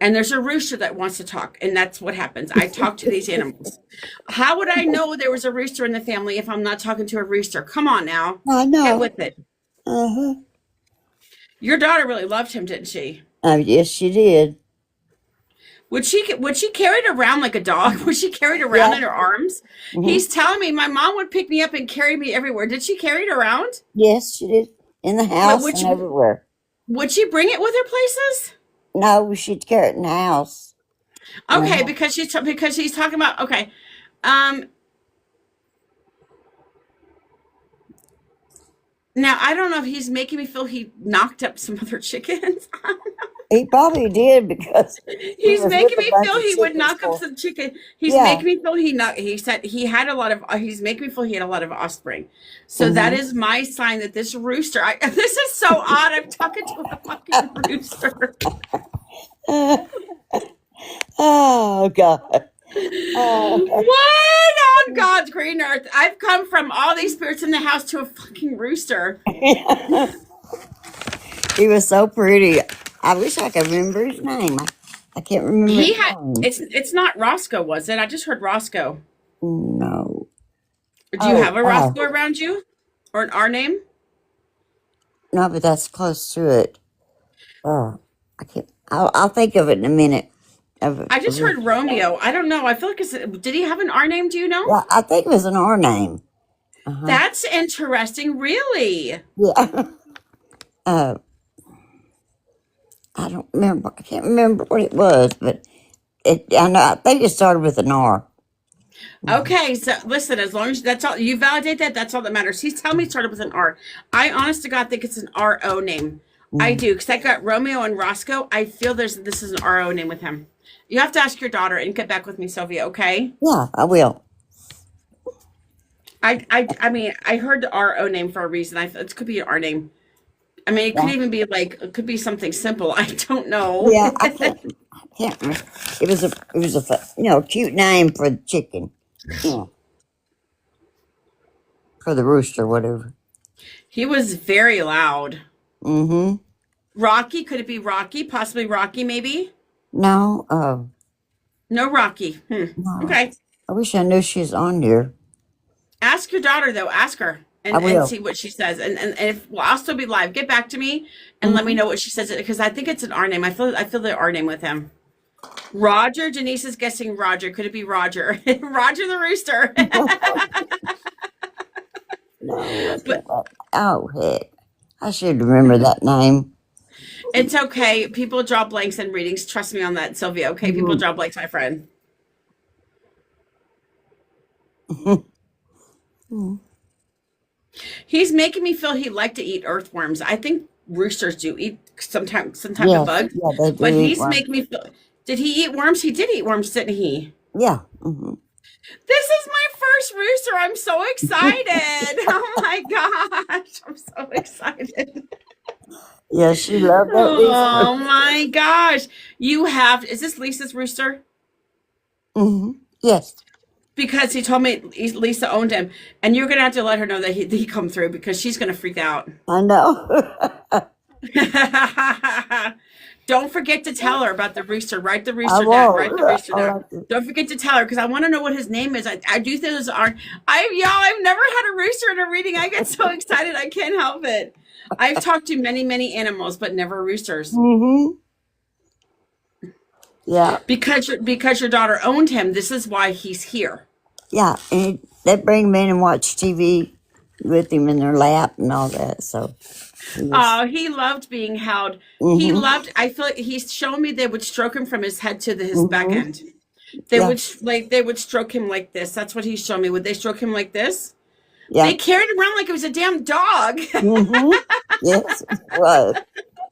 And there's a rooster that wants to talk, and that's what happens. I talk to these animals. How would I know there was a rooster in the family if I'm not talking to a rooster? Come on now. I Get know. with it. Uh-huh. Your daughter really loved him, didn't she? Yes, she did. Would she carry it around like a dog? Was she carried around Yeah. in her arms? Mm-hmm. He's telling me my mom would pick me up and carry me everywhere. Did she carry it around? Yes, she did. In the house and everywhere. Would she bring it with her places? No, she'd carry it in the house. Okay, Uh-huh. because he's talking about okay. Now I don't know if he's making me feel he knocked up some other chickens. He probably did because he He's was making with a me bunch feel of he would chickens knock up for. some chicken. He's Yeah. making me feel he said he had a lot of he's making me feel he had a lot of offspring. So that Mm-hmm. is my sign that this rooster this is so odd. I'm talking to a fucking rooster. Oh God. What on God's green earth? I've come from all these spirits in the house to a fucking rooster. He was so pretty. I wish I could remember his name. I can't remember He his had name. it's not Roscoe, was it? I just heard Roscoe. No. Do you have a Oh, Roscoe around you? Or an R name? no, but that's close to it. Oh, I can't. I'll think of it in a minute. I just heard Romeo. I don't know. I feel like did he have an R name? Do you know? Yeah, I think it was an R name. Uh-huh. That's interesting. Really? Yeah. I don't remember. I can't remember what it was, but I know. I think it started with an R. Okay. So listen, as long as that's all you validate that, that's all that matters. He's telling me it started with an R. I honest to God think it's an RO name. I do, because I got Romeo and Roscoe. I feel this is an RO name with him. You have to ask your daughter and get back with me, Sylvia, okay? Yeah, I will. I mean, I heard the RO name for a reason. It could be an R name. I mean, it could Yeah. even be like, it could be something simple. I don't know. Yeah, I can't remember. It was a cute name for the chicken. Yeah. For the rooster, whatever. He was very loud. Mm-hmm. Rocky, could it be Rocky? Possibly Rocky, maybe? No, No Rocky. no. Okay. I wish I knew she was on here. Ask your daughter, though. Ask her I and will. see what she says. And if, well, I'll still be live. Get back to me and let me know what she says, because I think it's an R name. I feel the R name with him. Roger. Denise is guessing Roger. Could it be Roger? Roger the rooster. No, that's But not that. Oh, heck. I should remember that name. it's okay. People draw blanks in readings. Trust me on that, Sylvia. Okay, people draw blanks, my friend. He's making me feel he liked to eat earthworms. I think roosters do eat some type of Yes, bug. yeah, they do But eat he's worms. making me feel. Did he eat worms? He did eat worms, didn't he? Yeah. Mm-hmm. This is my first rooster. I'm so excited. Oh my gosh. I'm so excited. Yeah, she loved that Oh rooster. my gosh. Is this Lisa's rooster? Mm-hmm. Yes. Because he told me Lisa owned him. And you're going to have to let her know that he come through, because she's going to freak out. I know. Don't forget to tell her about the rooster. Write the I rooster down. Write the won't. rooster I down. like to. Don't forget to tell her because I want to know what his name is. I do think those are. I've never had a rooster in a reading. I get so excited I can't help it. I've talked to many animals, but never roosters. Mm-hmm. Yeah. Because your daughter owned him. This is why he's here. Yeah. And they bring him in and watch TV with him in their lap and all that. So he was. Oh, he loved being held. He Mm-hmm. loved. I feel like he's shown me they would stroke him from his head to his back Mm-hmm. end. They Yeah. would they would stroke him like this. That's what he's shown me. Would they stroke him like this? Yeah. They carried him around like it was a damn dog. Mm-hmm. Yes. It was.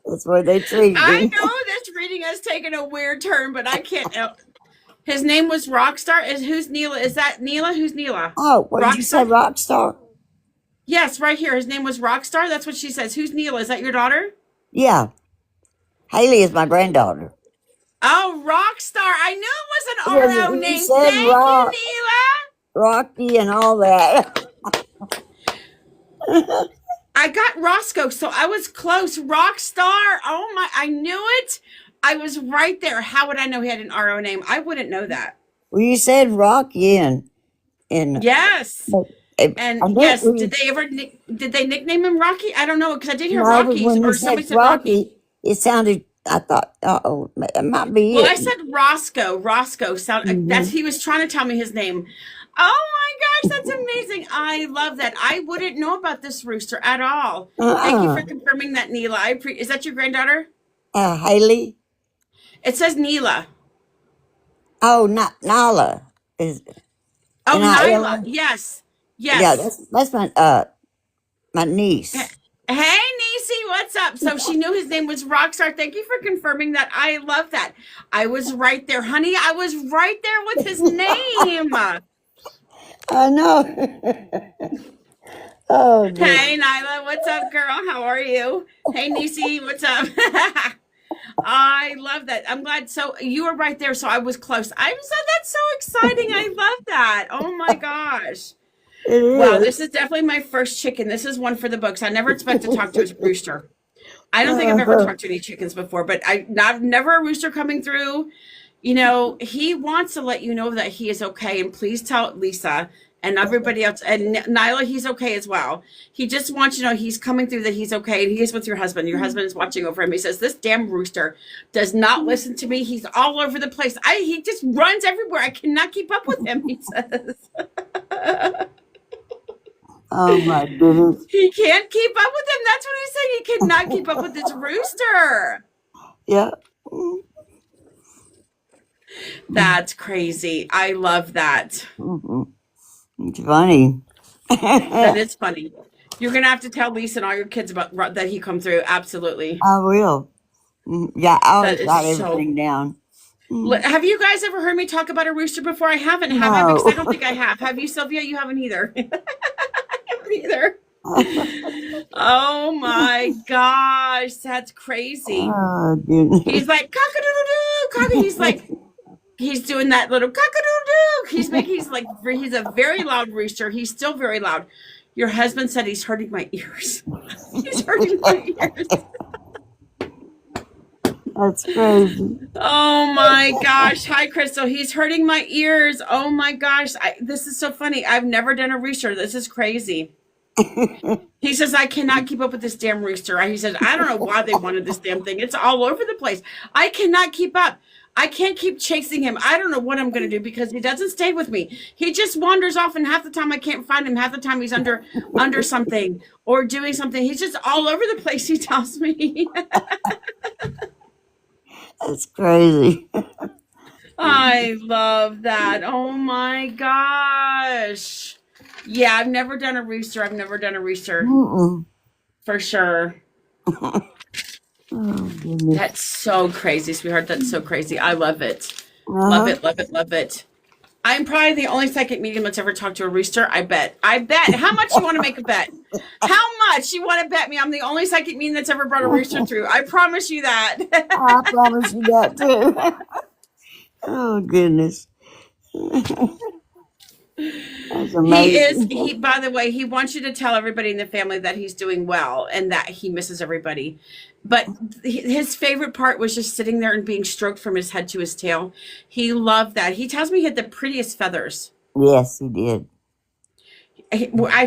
That's why they treated I him. know this reading has taken a weird turn, but I can't. His name was Rockstar. Who's Neela? Is that Neela? Who's Neela? Oh, what did you say, Rockstar? rock star? Yes, right here. His name was Rockstar. That's what she says. Who's Neela? Is that your daughter? Yeah. Haley is my granddaughter. Oh, Rockstar. I knew it was Yeah, an RO you name. said Thank you, rock, Neela. Rocky and all that. I got Roscoe, so I was close. Rockstar. Oh my, I knew it. I was right there. How would I know he had an RO name? I wouldn't know that. Well, you said Rocky and Yes. I And think yes, we, did they nickname him Rocky? I don't know because I did hear no, but Rockies when you or somebody said said Rocky. Rocky, it sounded, I thought, uh-oh, it might be Well, I it. said Roscoe. Roscoe sound that's Mm-hmm. he was trying to tell me his name. Oh my gosh, that's amazing. I love that. I wouldn't know about this rooster at all. Thank you for Uh-uh. confirming that, Neela. Is that your granddaughter? Haley? It says Neela. Oh, not Nala. Is Oh, Nyla. N-I-L-A? Yes. Yeah, Yes. that's my niece. Hey, Niecy, what's up? So she knew his name was Rockstar. Thank you for confirming that. I love that. I was right there, honey. I was right there with his name. I know. Oh, dear. Hey, Nyla, what's up, girl? How are you? Hey, Niecy, what's up? I love that. I'm glad. So you were right there. So I was close. That's so exciting. I love that. Oh my gosh. It Wow, is. this is definitely my first chicken. This is one for the books. I never expect to talk to a rooster. I don't think I've ever talked to any chickens before, but never a rooster coming through. You know, he wants to let you know that he is okay. And please tell Lisa and everybody else and Nyla he's okay as well. He just wants you to know he's coming through, that he's okay. And he is with your husband. Your husband is watching over him. He says, this damn rooster does not listen to me. He's all over the place. He just runs everywhere. I cannot keep up with him, he says. Oh, my goodness. He can't keep up with him. That's what he's saying. He cannot keep up with this rooster. Yeah. That's crazy. I love that. Mm-hmm. It's funny. That I is funny. You're gonna have to tell Lisa and all your kids about that he come through. Absolutely. will. Yeah, I'll That is write so. everything down. Have you guys ever heard me talk about a rooster before? I haven't, have I? Because I don't No. think I have. Have you, Sylvia? You haven't either. I haven't either. Oh my gosh, that's crazy. Oh, goodness. He's like cock-a-doodle-doo, He's like he's doing that little cock-a-doodle-doo. He's a very loud rooster. He's still very loud. Your husband said he's hurting my ears. He's hurting my ears. That's crazy. Oh my gosh. Hi, Crystal. He's hurting my ears. Oh my gosh. This is so funny. I've never done a rooster. This is crazy. He says, I cannot keep up with this damn rooster. He says, I don't know why they wanted this damn thing. It's all over the place. I cannot keep up. I can't keep chasing him. I don't know what I'm going to do because he doesn't stay with me. He just wanders off, and half the time I can't find him. Half the time he's under something or doing something. He's just all over the place, he tells me. That's crazy. I love that. Oh my gosh. Yeah, I've never done a rooster. Mm-mm. For sure. Oh, goodness. That's so crazy, sweetheart. That's so crazy. I love it. Love Uh-huh. it, love it, love it. I'm probably the only psychic medium that's ever talked to a rooster. I bet. How much you want to make a bet? How much you want to bet me I'm the only psychic medium that's ever brought a rooster through? I promise you that. I promise you that, too. Oh, goodness. That's He is, amazing. he, by the way, he wants you to tell everybody in the family that he's doing well and that he misses everybody. But his favorite part was just sitting there and being stroked from his head to his tail. He loved that. He tells me he had the prettiest feathers. Yes, he did.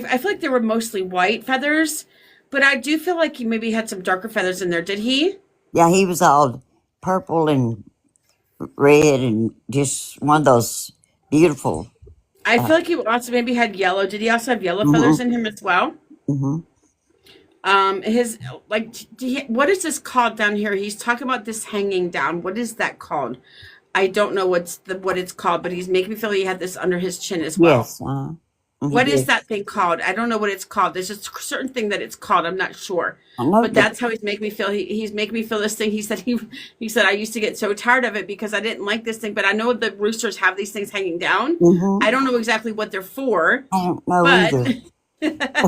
I feel like they were mostly white feathers, but I do feel like he maybe had some darker feathers in there. Did he? Yeah, he was all purple and red and just one of those beautiful. I Uh, feel like he also maybe had yellow. Did he also have yellow hmm feathers in him as well? hmm His like, what is this called down here? He's talking about this hanging down. What is that called? I don't know what it's called, but he's making me feel he had this under his chin as well. Yes, he What is did. that thing called? I don't know what it's called. There's just a certain thing that it's called. I'm not sure, I know but that. that's how he's making me feel. He's making me feel this thing. He said I used to get so tired of it because I didn't like this thing, but I know the roosters have these things hanging down. Hmm I don't know exactly what they're for, I don't know but either.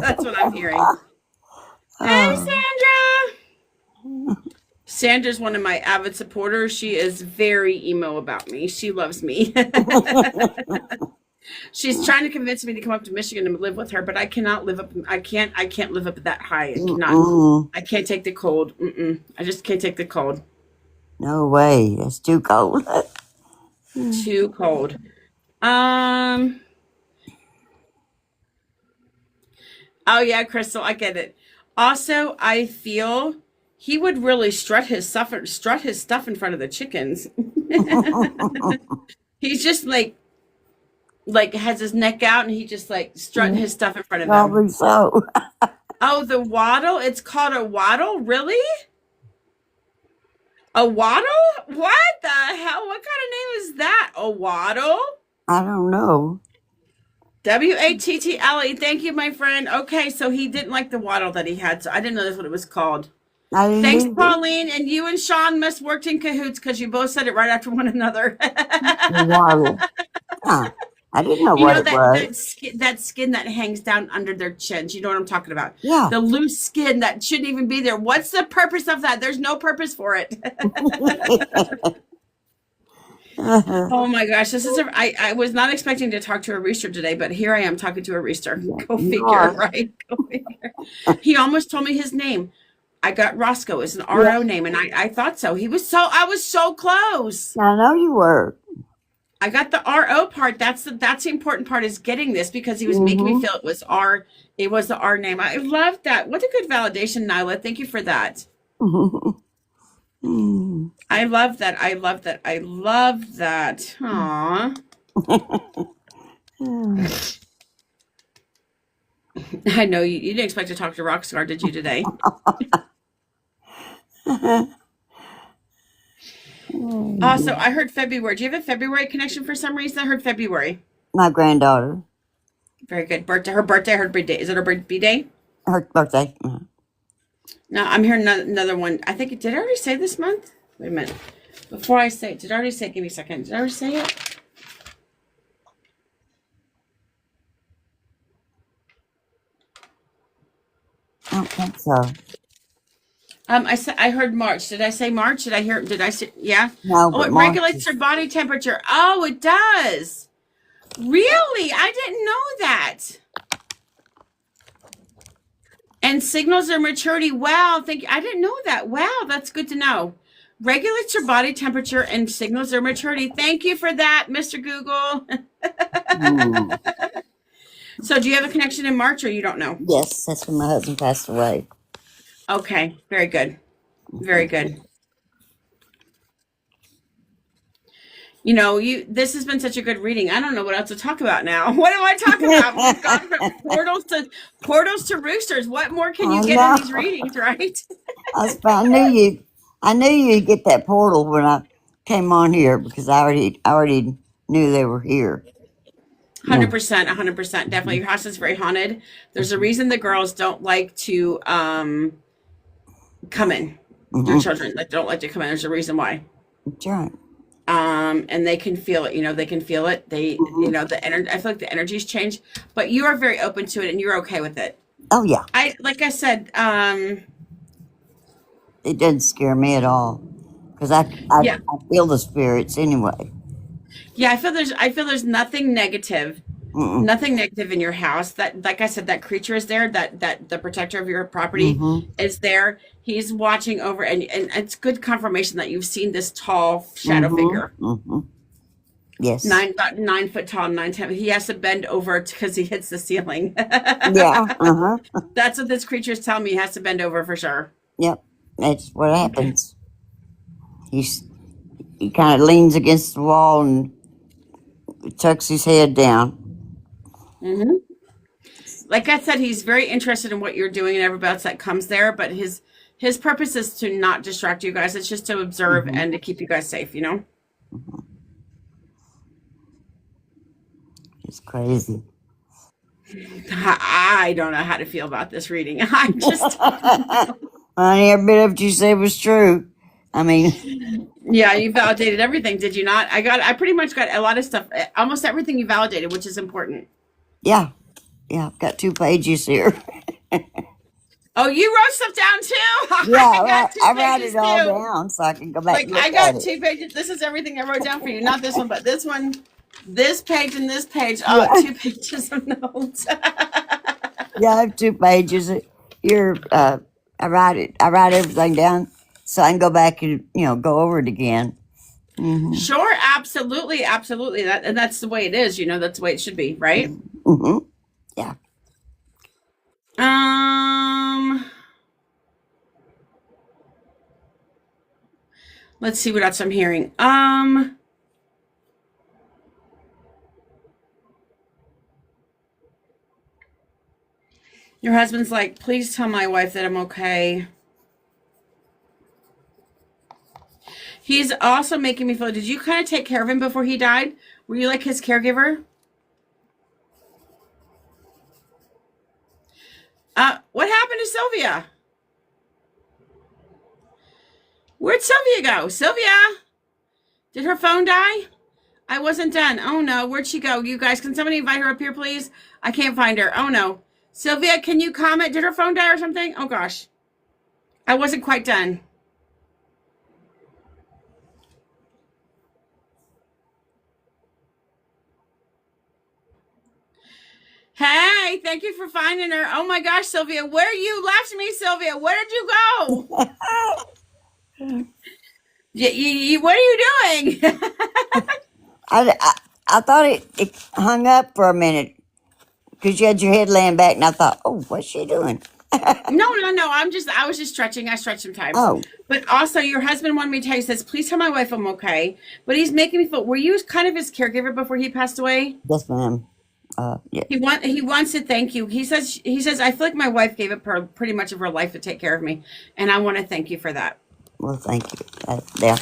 that's what I'm hearing. Hey, Oh, Sandra. Sandra's one of my avid supporters. She is very emo about me. She loves me. She's trying to convince me to come up to Michigan and live with her, but I cannot live up. I can't live up that high. I cannot. mm-mm. I can't take the cold. I just can't take the cold. No way. That's too cold. Too cold. Um. Oh yeah, Crystal, I get it. Also, I feel he would really strut his stuff in front of the chickens. He's just like has his neck out and he just like strutting his stuff in front of them. Probably so. Oh, the waddle? It's called a waddle? Really? A waddle? What the hell? What kind of name is that? A waddle? I don't know. Wattle. Thank you, my friend. Okay, so he didn't like the waddle that he had, so I didn't know that's what it was called. I didn't Thanks, either. Pauline. And you and Sean must worked in cahoots because you both said it right after one another. The waddle. Huh. I didn't know You what know it was. that skin that hangs down under their chins. You know what I'm talking about? Yeah. The loose skin that shouldn't even be there. What's the purpose of that? There's no purpose for it. Oh my gosh, I was not expecting to talk to a rooster today, but here I am talking to a rooster. Yeah, Go you figure, are. right? Go figure. He almost told me his name. I got Roscoe as an Yeah, RO name, and I thought so. I was so close. I know you were. I got the RO part. That's the important part is getting this because he was making me Mm-hmm. feel it was the R name. I love that. What a good validation, Nyla. Thank you for that. I love that. I love that. I love that. Aw. I know you didn't expect to talk to Rockstar, did you today? Also, I heard February. Do you have a February connection for some reason? I heard February. My granddaughter, Very good. Birthday, her birthday. Is it her birthday? her birthday. No, I'm hearing another one. I think, did I already say this month? Wait a minute. Before I say it, did I already say it? Give me a second. Did I already say it? I don't think so. I heard March. Did I say March? Did I say, yeah? No, Oh, but it March regulates is. your body temperature. Oh, it does. Really? I didn't know that. And signals their maturity. Wow, thank you. I didn't know that. Wow, that's good to know. Regulates your body temperature and signals their maturity. Thank you for that, Mr. Google. Hmm. So, do you have a connection in March or you don't know? Yes, that's when my husband passed away. Okay, very good. Very good. You know, this has been such a good reading. I don't know what else to talk about now. What am I talking about? We've gone from portals to roosters. What more can I you get in know. these readings, right? I knew you'd get that portal when I came on here because I already knew they were here. Yeah. 100%, 100%. Definitely. Your house is very haunted. There's a reason the girls don't like to come in. Your Hmm children don't like to come in. There's a reason why. That's right. And they can feel it, they can feel it. Hmm The energy, I feel like the energy's changed, but you are very open to it and you're okay with it. Oh yeah, Like I said, it doesn't scare me at all because yeah, I feel the spirits anyway. yeah, I feel there's nothing negative Mm-mm. Nothing negative in your house. That, like I said, that creature is there. That the protector of your property Mm-hmm. is there. He's watching over, and it's good confirmation that you've seen this tall shadow Mm-hmm. figure. Mm-hmm. Yes. About 9 foot tall, 9 10. He has to bend over because he hits the ceiling. Yeah. Uh-huh. That's what this creature is telling me. He has to bend over for sure. Yep. That's what Okay. happens. He's he kind of leans against the wall and tucks his head down. Hmm. Like I said, he's very interested in what you're doing and everybody else that comes there. But his purpose is to not distract you guys. It's just to observe Mm-hmm. and to keep you guys safe. You know. Mm-hmm. It's crazy. I don't know how to feel about this reading. I just Honey, every bit of what you said was true. I mean, yeah, you validated everything, did you not? I pretty much got a lot of stuff, almost everything you validated, which is important. yeah, yeah. I've got 2 pages here. Oh, you wrote stuff down too? Yeah, I got two I write pages it all too. down so I can go back Like and I look at got it. 2 pages. This is everything I wrote down for you. Not this one, but this one, this page and this page. Oh, Yeah, 2 pages of notes. yeah. I have 2 pages here. I write it. I write everything down so I can go back and go over it again. Mm-hmm. Sure, absolutely, absolutely. That's the way it is, that's the way it should be, right? Mm-hmm. Yeah. Um, let's see what else I'm hearing. Your husband's like, please tell my wife that I'm okay. He's also making me feel, did you kind of take care of him before he died? Were you like his caregiver? What happened to Sylvia? Where'd Sylvia go? Sylvia? Did her phone die? I wasn't done. Oh no, where'd she go? You guys, can somebody invite her up here, please? I can't find her. Oh no. Sylvia, can you comment? Did her phone die or something? Oh gosh. I wasn't quite done. Hey, thank you for finding her. Oh my gosh, Sylvia, where you left me, Sylvia? Where did you go? What are you doing? I, I, I thought it hung up for a minute because you had your head laying back, and I thought, oh, what's she doing? No, no, no. I was just stretching. I stretch sometimes. Oh, But also, your husband wanted me to tell you, he says, please tell my wife I'm okay. But he's making me feel, were you kind of his caregiver before he passed away? yes, ma'am. Yeah. He wants to thank you. He says I feel like my wife gave up her pretty much of her life to take care of me, and I want to thank you for that. Well, thank you. Yeah.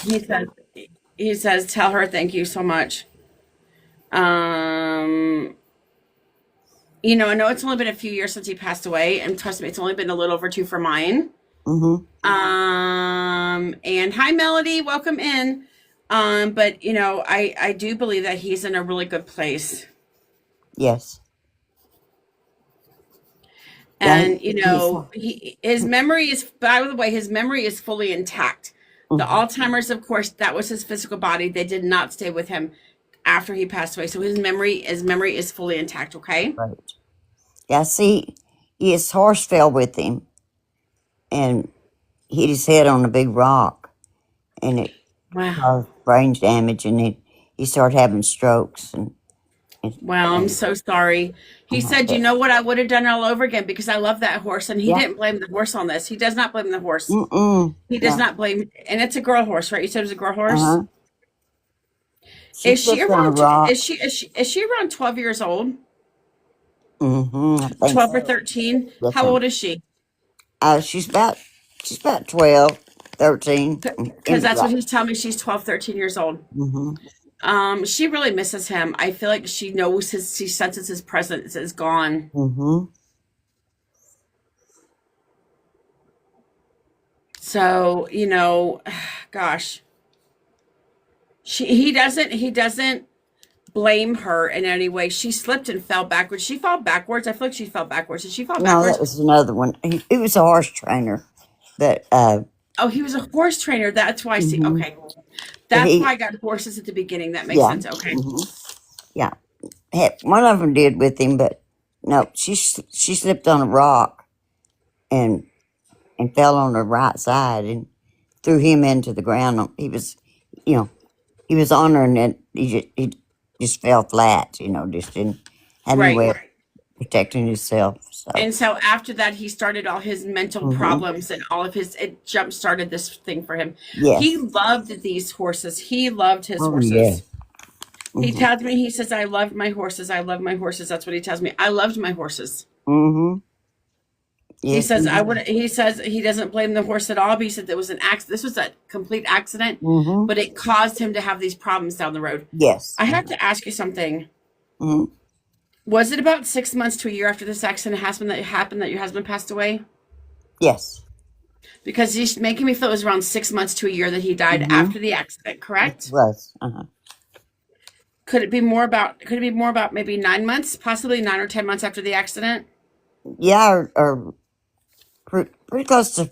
He says tell her thank you so much. Um, I know it's only been a few years since he passed away, and trust me, it's only been a little over two for mine. Mm-hmm. And hi Melody, welcome in. But I do believe that he's in a really good place. Yes. Yeah. And his memory is, by the way, his memory is fully intact. The Mhm. Alzheimer's, of course, that was his physical body. They did not stay with him after he passed away. So his memory is fully intact, okay? Right. Yeah. See, his horse fell with him and hit his head on a big rock, and it Wow. caused brain damage, and he started having strokes, Wow, I'm and so sorry. He said, you but know what, I would have done it all over again because I love that horse. And he yeah. didn't blame the horse on this. He does not blame the horse. Mm-mm. He does No. not blame, and it's a girl horse, right? You said it was a girl horse? Uh-huh. She Is she sits on a around, rock. is she around 12 years old? Mm-hmm. I think 12 or so. 13? Yes, How ma'am. old is she? She's about 12, 13. Because In that's what right. he's telling me. She's 12, 13 years old. Mm-hmm. She really misses him. I feel like she knows she senses his presence is gone. Mm-hmm. So, gosh, he doesn't blame her in any way. She slipped and fell backwards. She fell backwards. I feel like she fell backwards. Did she fall No, that backwards? was another one. He was a horse trainer, but Oh, he was a horse trainer. That's why I see. mm-hmm. Okay. But That's why I got horses at the beginning. That makes yeah, sense. Okay. mm-hmm. Yeah, Heck, one of them did with him, but no, she slipped on a rock and fell on her right side and threw him into the ground. He was, you know, he was on her, and then he just fell flat. Just didn't have any Right. way of protecting himself. So, And so after that, he started all his mental hmm problems and all of his, it jump started this thing for him. He yes, loved these horses. He loved his oh yeah, horses. He hmm tells me, he says, I loved my horses. I love my horses. That's what he tells me. I loved my horses. hmm He yes, says, I would, he says he doesn't blame the horse at all. But he said there was an accident. This was a complete accident, hmm but it caused him to have these problems down the road. yes, I have to ask you something. hmm Was it about 6 months to a year after this accident happened that your husband passed away? yes, Because he's making me feel it was around 6 months to a year that he died hmm after the accident, yes, it correct? was. Could it be more about maybe 9 months, possibly 9 or 10 months after the accident? Yeah, or pretty close to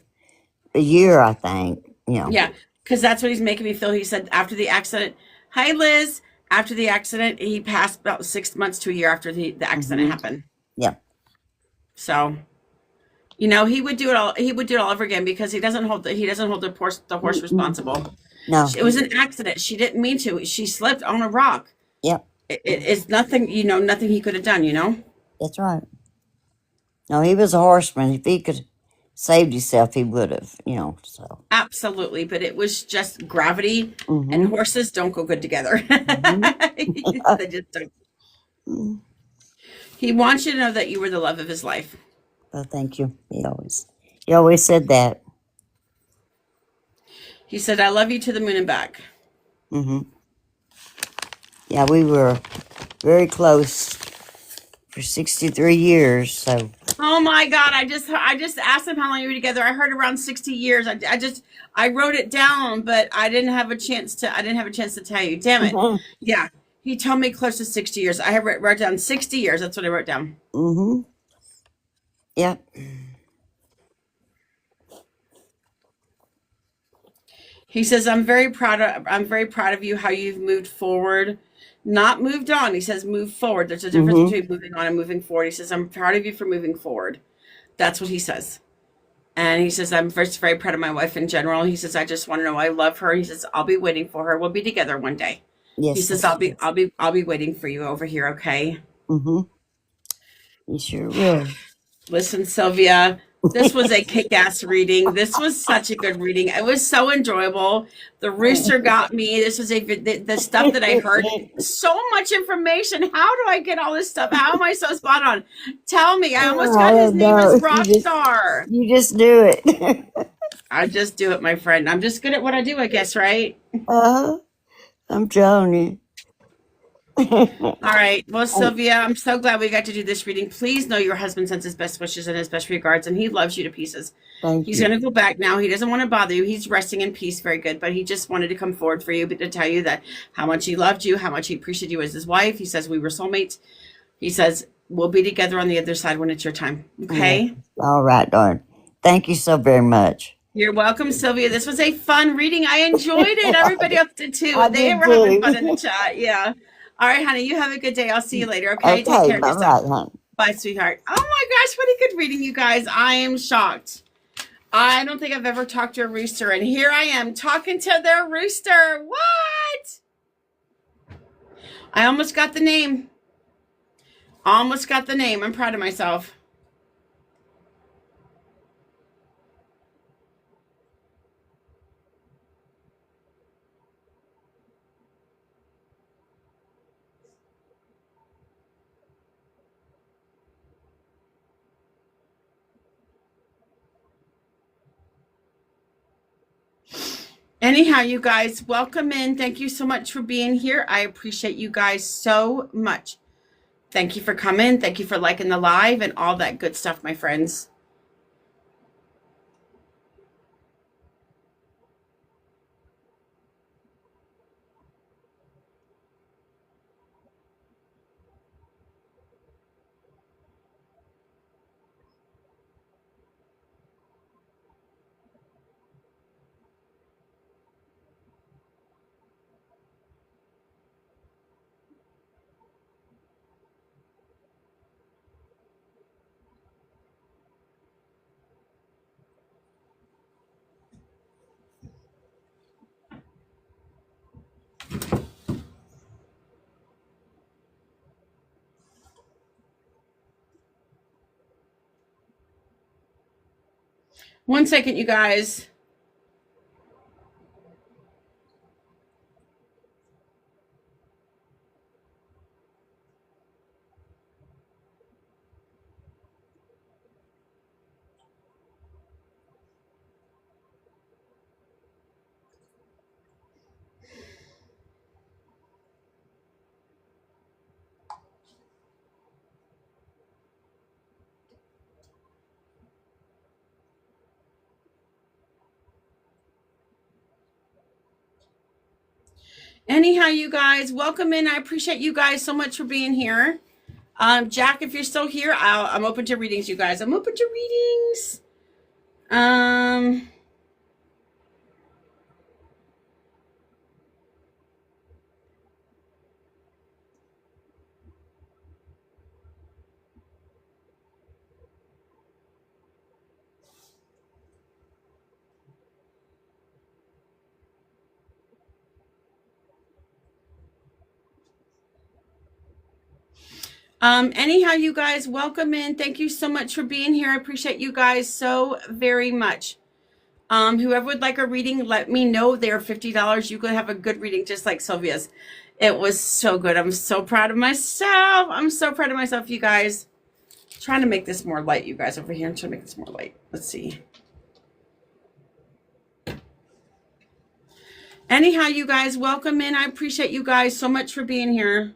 a year, I think. Yeah, because that's what he's making me feel. He said after the accident, hi Liz. After the accident, he passed about 6 months to a year after the accident hmm happened. yeah, So, he would do it all. He would do it all over again because he doesn't hold the horse Mm-mm. responsible. No, It was an accident. She didn't mean to. She slipped on a rock. yep, It's nothing. Nothing he could have done. that's right. No, he was a horseman. If he could saved himself, he would have. So. Absolutely, but it was just gravity and hmm horses don't go good together. hmm They just don't. He wants you to know that you were the love of his life. Well, thank you. He always said that. He said, I love you to the moon and back. hmm Yeah, we were very close for 63 years. So. Oh my God. I just asked him how long you were together. I heard around 60 years. I wrote it down, but I didn't have a chance to tell you. Damn it. Yeah. He told me close to 60 years. I have wrote down 60 years. That's what I wrote down. hmm Yeah. He says, I'm very proud of you, how you've moved forward, not moved on. He says, move forward. There's a difference hmm between moving on and moving forward. He says, I'm proud of you for moving forward. That's what he says. And he says, I'm first very proud of my wife in general. He says, I just want to know I love her. He says, I'll be waiting for her. We'll be together one day. He Yes. says, I'll be waiting for you over here. Okay. hmm You sure will. Listen, Sylvia, this was a kick-ass reading. This was such a good reading. It was so enjoyable. The rooster got me. This was the stuff that I heard. So much information. How do I get all this stuff? How am I so spot on? Tell me. I almost I got his don't name know. as Rockstar. You just do it. I just do it, my friend. I'm just good at what I do, I guess, right? uh I'm telling you. All right. Well, Sylvia, I'm so glad we got to do this reading. Please know your husband sends his best wishes and his best regards, and he loves you to pieces. Thank He's you. going to go back now. He doesn't want to bother you. He's resting in peace. Very good. But he just wanted to come forward for you, but to tell you that how much he loved you, how much he appreciated you as his wife. He says we were soulmates. He says we'll be together on the other side when it's your time. Okay. All right, darn. Thank you so very much. You're welcome, Sylvia. This was a fun reading. I enjoyed it. Everybody else did too. I They did were having fun too. in the chat. Yeah. All right, honey. You have a good day. I'll see you later. Okay. Take Okay, care of bye yourself. bye, honey. Bye, sweetheart. Oh my gosh, what a good reading, you guys. I am shocked. I don't think I've ever talked to a rooster, and here I am talking to their rooster. What? I almost got the name. Almost got the name. I'm proud of myself. Anyhow, you guys, welcome in. Thank you so much for being here. I appreciate you guys so much. Thank you for coming. Thank you for liking the live and all that good stuff, my friends. One second, you guys. Anyhow, you guys, welcome in. I appreciate you guys so much for being here. Jack, if you're still here, I'm open to readings, you guys. I'm open to readings. Anyhow, you guys, welcome in. Thank you so much for being here. I appreciate you guys so very much. Whoever would like a reading, let me know. They're $50. You could have a good reading just like Sylvia's. It was so good. I'm so proud of myself. I'm so proud of myself, you guys. I'm trying to make this more light, you guys, over here. I'm trying to make this more light. Let's see. Anyhow, you guys, welcome in. I appreciate you guys so much for being here.